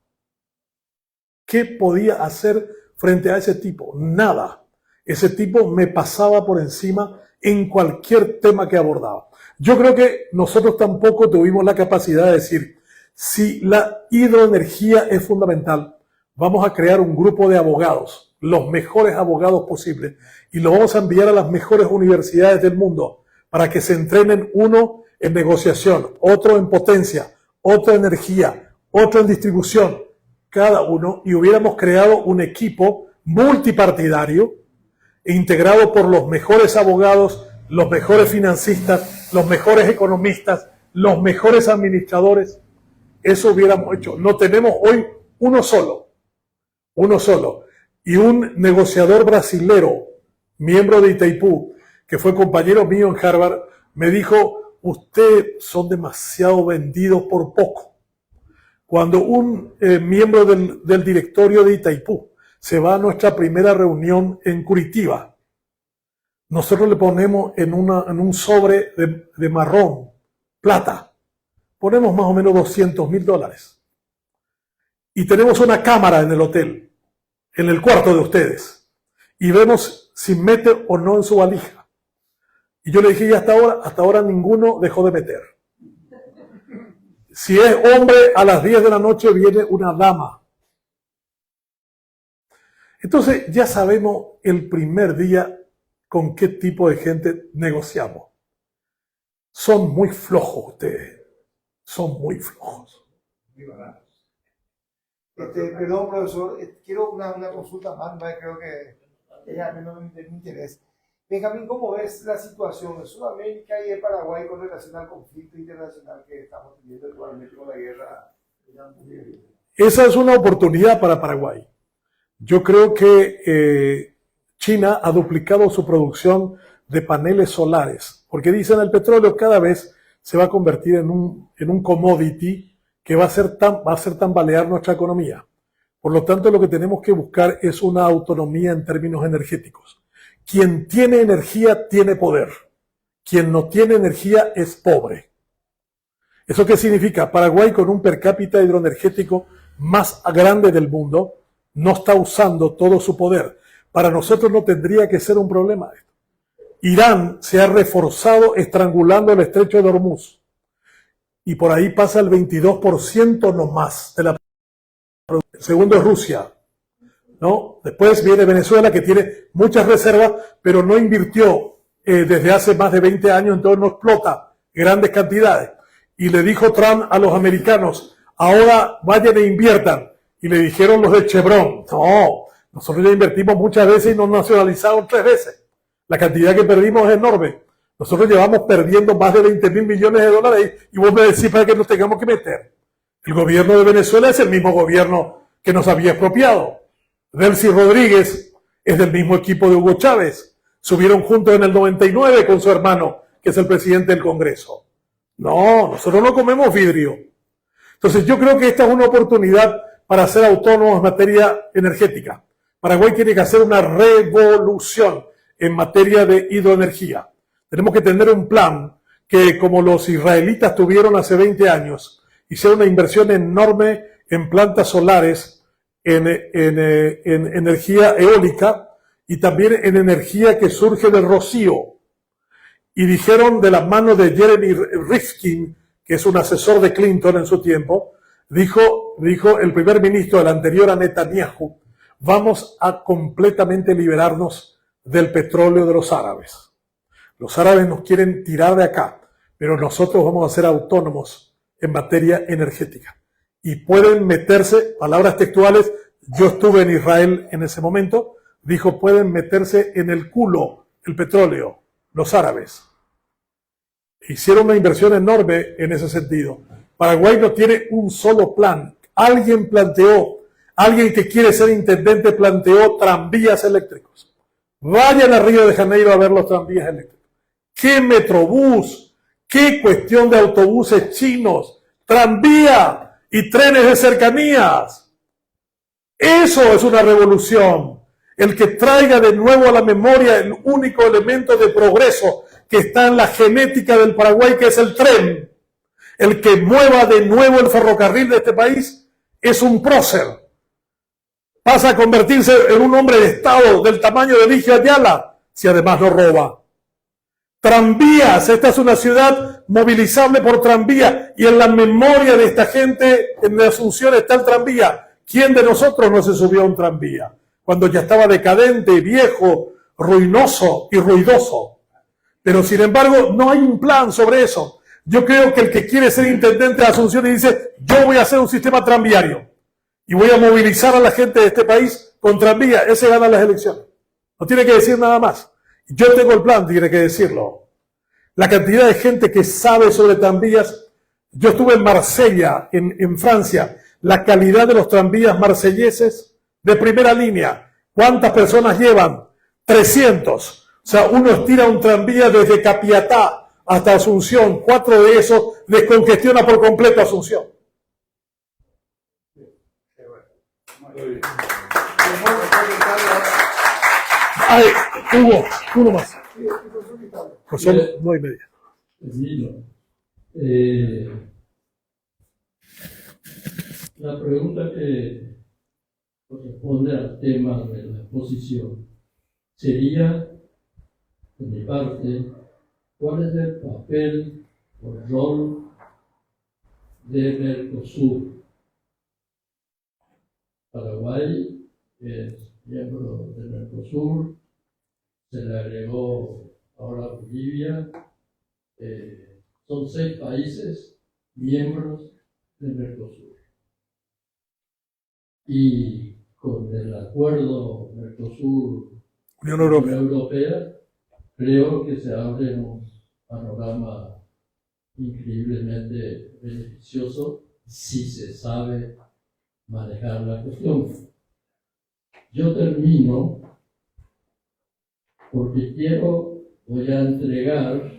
¿Qué podía hacer frente a ese tipo? Nada. Ese tipo me pasaba por encima en cualquier tema que abordaba. Yo creo que nosotros tampoco tuvimos la capacidad de decir, si la hidroenergía es fundamental, vamos a crear un grupo de abogados, los mejores abogados posibles, y lo vamos a enviar a las mejores universidades del mundo para que se entrenen, uno en negociación, otro en potencia, otro en energía, otro en distribución, cada uno, y hubiéramos creado un equipo multipartidario integrado por los mejores abogados, los mejores financistas, los mejores economistas, los mejores administradores. Eso hubiéramos hecho. No tenemos hoy uno solo. Y un negociador brasilero, miembro de Itaipú, que fue compañero mío en Harvard, me dijo, ustedes son demasiado vendidos por poco. Cuando un miembro del directorio de Itaipú se va a nuestra primera reunión en Curitiba, nosotros le ponemos en un sobre de marrón, plata, ponemos más o menos $200,000. Y tenemos una cámara en el hotel, en el cuarto de ustedes, y vemos si mete o no en su valija. Y yo le dije, y hasta ahora ninguno dejó de meter. Si es hombre, a las 10 de la noche viene una dama. Entonces ya sabemos el primer día con qué tipo de gente negociamos. Son muy flojos ustedes. Son muy flojos. Perdón, profesor, quiero una consulta más, creo que es a menos de mi interés. Benjamín, ¿cómo ves la situación de Sudamérica y de Paraguay con relación al conflicto internacional que estamos teniendo actualmente con la guerra? Esa es una oportunidad para Paraguay. Yo creo que China ha duplicado su producción de paneles solares, porque dicen el petróleo cada vez se va a convertir en un commodity que va a hacer tambalear nuestra economía. Por lo tanto, lo que tenemos que buscar es una autonomía en términos energéticos. Quien tiene energía tiene poder. Quien no tiene energía es pobre. ¿Eso qué significa? Paraguay con un per cápita hidroenergético más grande del mundo, no está usando todo su poder. Para nosotros no tendría que ser un problema esto. Irán se ha reforzado estrangulando el estrecho de Hormuz y por ahí pasa el 22% no más de la producción. El segundo es Rusia, ¿no? Después viene Venezuela, que tiene muchas reservas, pero no invirtió desde hace más de 20 años, entonces no explota grandes cantidades. Y le dijo Trump a los americanos, ahora vayan e inviertan. Y le dijeron los de Chevron, no, nosotros ya invertimos muchas veces y nos nacionalizaron 3 veces. La cantidad que perdimos es enorme. Nosotros llevamos perdiendo más de 20.000 millones de dólares y vos me decís para que nos tengamos que meter. El gobierno de Venezuela es el mismo gobierno que nos había expropiado. Delcy Rodríguez es del mismo equipo de Hugo Chávez. Subieron juntos en el 99 con su hermano, que es el presidente del Congreso. No, nosotros no comemos vidrio. Entonces yo creo que esta es una oportunidad para ser autónomos en materia energética. Paraguay tiene que hacer una revolución en materia de hidroenergía. Tenemos que tener un plan que, como los israelitas tuvieron hace 20 años, hicieron una inversión enorme en plantas solares, en energía eólica y también en energía que surge del rocío. Y dijeron de las manos de Jeremy Rifkin, que es un asesor de Clinton en su tiempo, dijo el primer ministro del anterior a Netanyahu, vamos a completamente liberarnos del petróleo de los árabes. Los árabes nos quieren tirar de acá, pero nosotros vamos a ser autónomos en materia energética. Y pueden meterse, palabras textuales, yo estuve en Israel en ese momento, dijo, pueden meterse en el culo el petróleo, los árabes. Hicieron una inversión enorme en ese sentido. Paraguay no tiene un solo plan. Alguien que quiere ser intendente planteó tranvías eléctricos. Vayan a Río de Janeiro a ver los tranvías eléctricos. ¿Qué Metrobús? ¿Qué cuestión de autobuses chinos? Tranvía y trenes de cercanías. Eso es una revolución. El que traiga de nuevo a la memoria el único elemento de progreso que está en la genética del Paraguay, que es el tren. El que mueva de nuevo el ferrocarril de este país es un prócer. Pasa a convertirse en un hombre de Estado del tamaño de Eligio Ayala, si además no roba. Tranvías, esta es una ciudad movilizable por tranvía y en la memoria de esta gente en la Asunción está el tranvía. ¿Quién de nosotros no se subió a un tranvía? Cuando ya estaba decadente, viejo, ruinoso y ruidoso. Pero sin embargo no hay un plan sobre eso. Yo creo que el que quiere ser intendente de Asunción y dice yo voy a hacer un sistema tranviario y voy a movilizar a la gente de este país con tranvía, ese gana las elecciones. No tiene que decir nada más. Yo tengo el plan, tiene que decirlo. La cantidad de gente que sabe sobre tranvías. Yo estuve en Marsella, en Francia. La calidad de los tranvías marselleses de primera línea. ¿Cuántas personas llevan? 300. O sea, uno estira un tranvía desde Capiatá hasta Asunción. 4 de esos descongestiona por completo Asunción. Ay, Hugo, uno más. Pues son 9:30. La pregunta que corresponde al tema de la exposición sería, de mi parte, ¿cuál es el papel o el rol de Mercosur? Paraguay es miembro de Mercosur, se le agregó ahora Bolivia, son 6 países miembros de Mercosur. Y con el acuerdo Unión Europea, creo que se abre un panorama increíblemente beneficioso si se sabe manejar la cuestión. Yo termino porque voy a entregar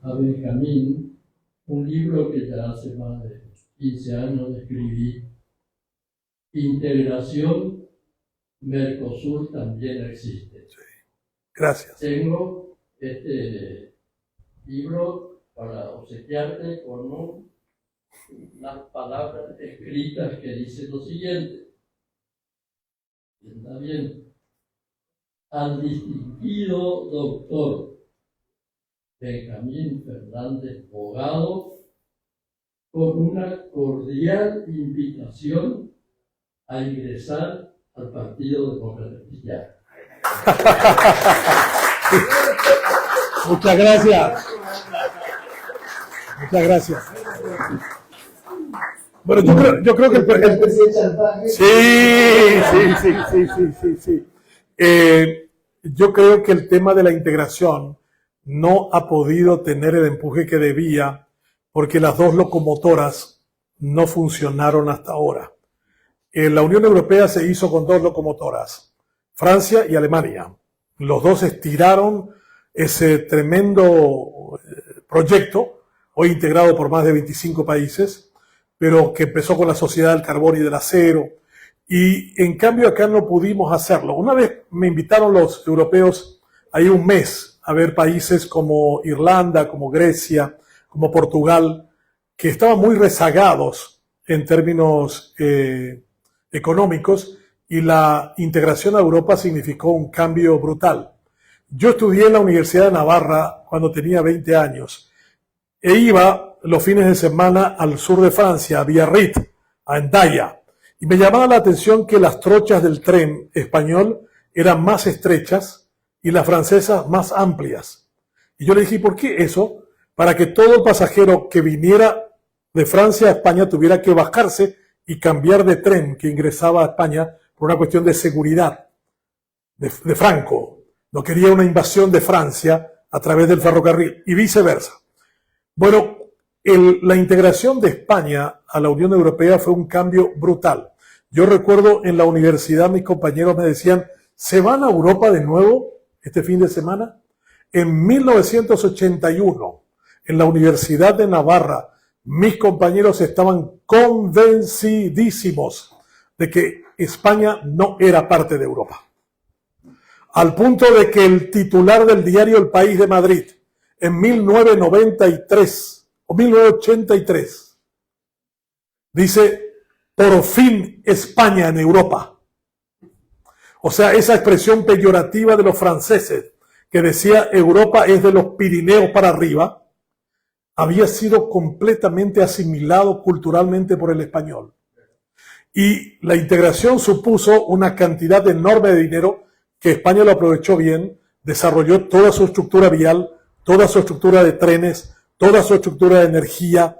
a Benjamín un libro que ya hace más de 15 años escribí, Integración Mercosur también existe. Gracias. Tengo este libro para obsequiarte con un unas palabras escritas que dicen lo siguiente. Está bien. Al distinguido doctor Benjamín Fernández Bogado, con una cordial invitación a ingresar al Partido Demócrata Cristiano. Muchas gracias. Muchas gracias. Bueno, yo creo que el presidente chantaje. Sí. Yo creo que el tema de la integración no ha podido tener el empuje que debía porque las dos locomotoras no funcionaron hasta ahora. La Unión Europea se hizo con dos locomotoras, Francia y Alemania. Los dos estiraron ese tremendo proyecto, hoy integrado por más de 25 países, pero que empezó con la sociedad del carbón y del acero, y en cambio acá no pudimos hacerlo. Una vez me invitaron los europeos a ir un mes a ver países como Irlanda, como Grecia, como Portugal, que estaban muy rezagados en términos económicos, y la integración a Europa significó un cambio brutal. Yo estudié en la Universidad de Navarra cuando tenía 20 años e iba los fines de semana al sur de Francia, a Biarritz, a Hendaya, y me llamaba la atención que las trochas del tren español eran más estrechas y las francesas más amplias. Y yo le dije, ¿por qué eso? Para que todo el pasajero que viniera de Francia a España tuviera que bajarse y cambiar de tren que ingresaba a España por una cuestión de seguridad de Franco. No quería una invasión de Francia a través del ferrocarril y viceversa. Bueno, la integración de España a la Unión Europea fue un cambio brutal. Yo recuerdo en la universidad mis compañeros me decían, ¿se van a Europa de nuevo este fin de semana? En 1981, en la Universidad de Navarra, mis compañeros estaban convencidísimos de que España no era parte de Europa. Al punto de que el titular del diario El País de Madrid, en 1993 o 1983, dice, por fin España en Europa. O sea, esa expresión peyorativa de los franceses que decía Europa es de los Pirineos para arriba, había sido completamente asimilado culturalmente por el español. Y la integración supuso una cantidad enorme de dinero que España lo aprovechó bien, desarrolló toda su estructura vial, toda su estructura de trenes, toda su estructura de energía.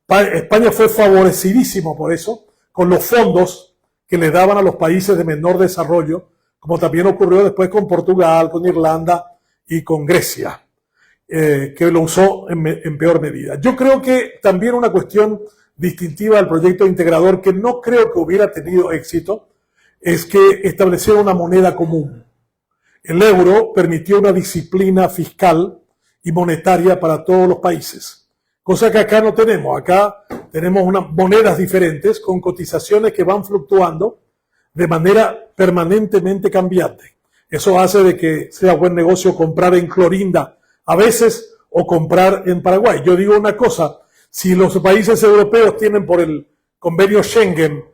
España fue favorecidísimo por eso, con los fondos que le daban a los países de menor desarrollo, como también ocurrió después con Portugal, con Irlanda y con Grecia, que lo usó en peor medida. Yo creo que también una cuestión distintiva del proyecto integrador, que no creo que hubiera tenido éxito, es que establecieron una moneda común. El euro permitió una disciplina fiscal y monetaria para todos los países, cosa que acá no tenemos. Acá tenemos unas monedas diferentes con cotizaciones que van fluctuando de manera permanentemente cambiante. Eso hace de que sea buen negocio comprar en Clorinda a veces o comprar en Paraguay. Yo digo una cosa, si los países europeos tienen por el convenio Schengen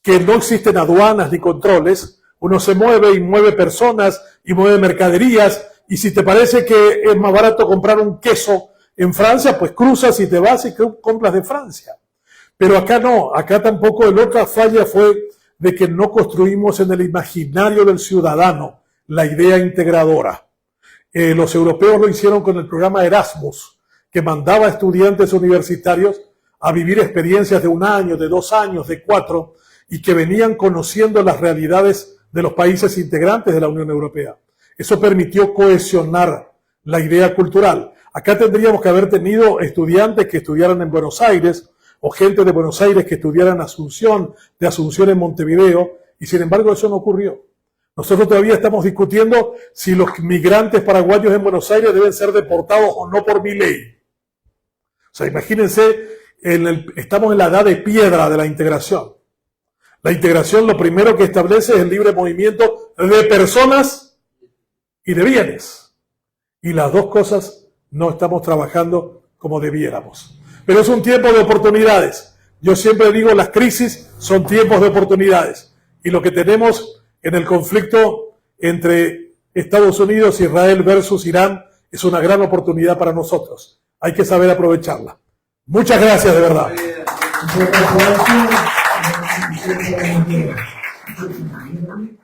que no existen aduanas ni controles, uno se mueve y mueve personas y mueve mercaderías, y si te parece que es más barato comprar un queso en Francia, pues cruzas y te vas y compras de Francia. Pero acá no, acá tampoco. La otra falla fue de que no construimos en el imaginario del ciudadano la idea integradora. Los europeos lo hicieron con el programa Erasmus, que mandaba a estudiantes universitarios a vivir experiencias de 1 año, de 2 años, de 4, y que venían conociendo las realidades de los países integrantes de la Unión Europea. Eso permitió cohesionar la idea cultural. Acá tendríamos que haber tenido estudiantes que estudiaran en Buenos Aires, o gente de Buenos Aires que estudiara en Asunción, de Asunción en Montevideo, y sin embargo eso no ocurrió. Nosotros todavía estamos discutiendo si los migrantes paraguayos en Buenos Aires deben ser deportados o no por Milei. O sea, imagínense, estamos en la edad de piedra de la integración. La integración lo primero que establece es el libre movimiento de personas y de bienes. Y las dos cosas no estamos trabajando como debiéramos. pero es un tiempo de oportunidades. Yo siempre digo, las crisis son tiempos de oportunidades. Y lo que tenemos en el conflicto entre Estados Unidos, Israel versus Irán es una gran oportunidad para nosotros. Hay que saber aprovecharla. Muchas gracias, de verdad. Muchas gracias.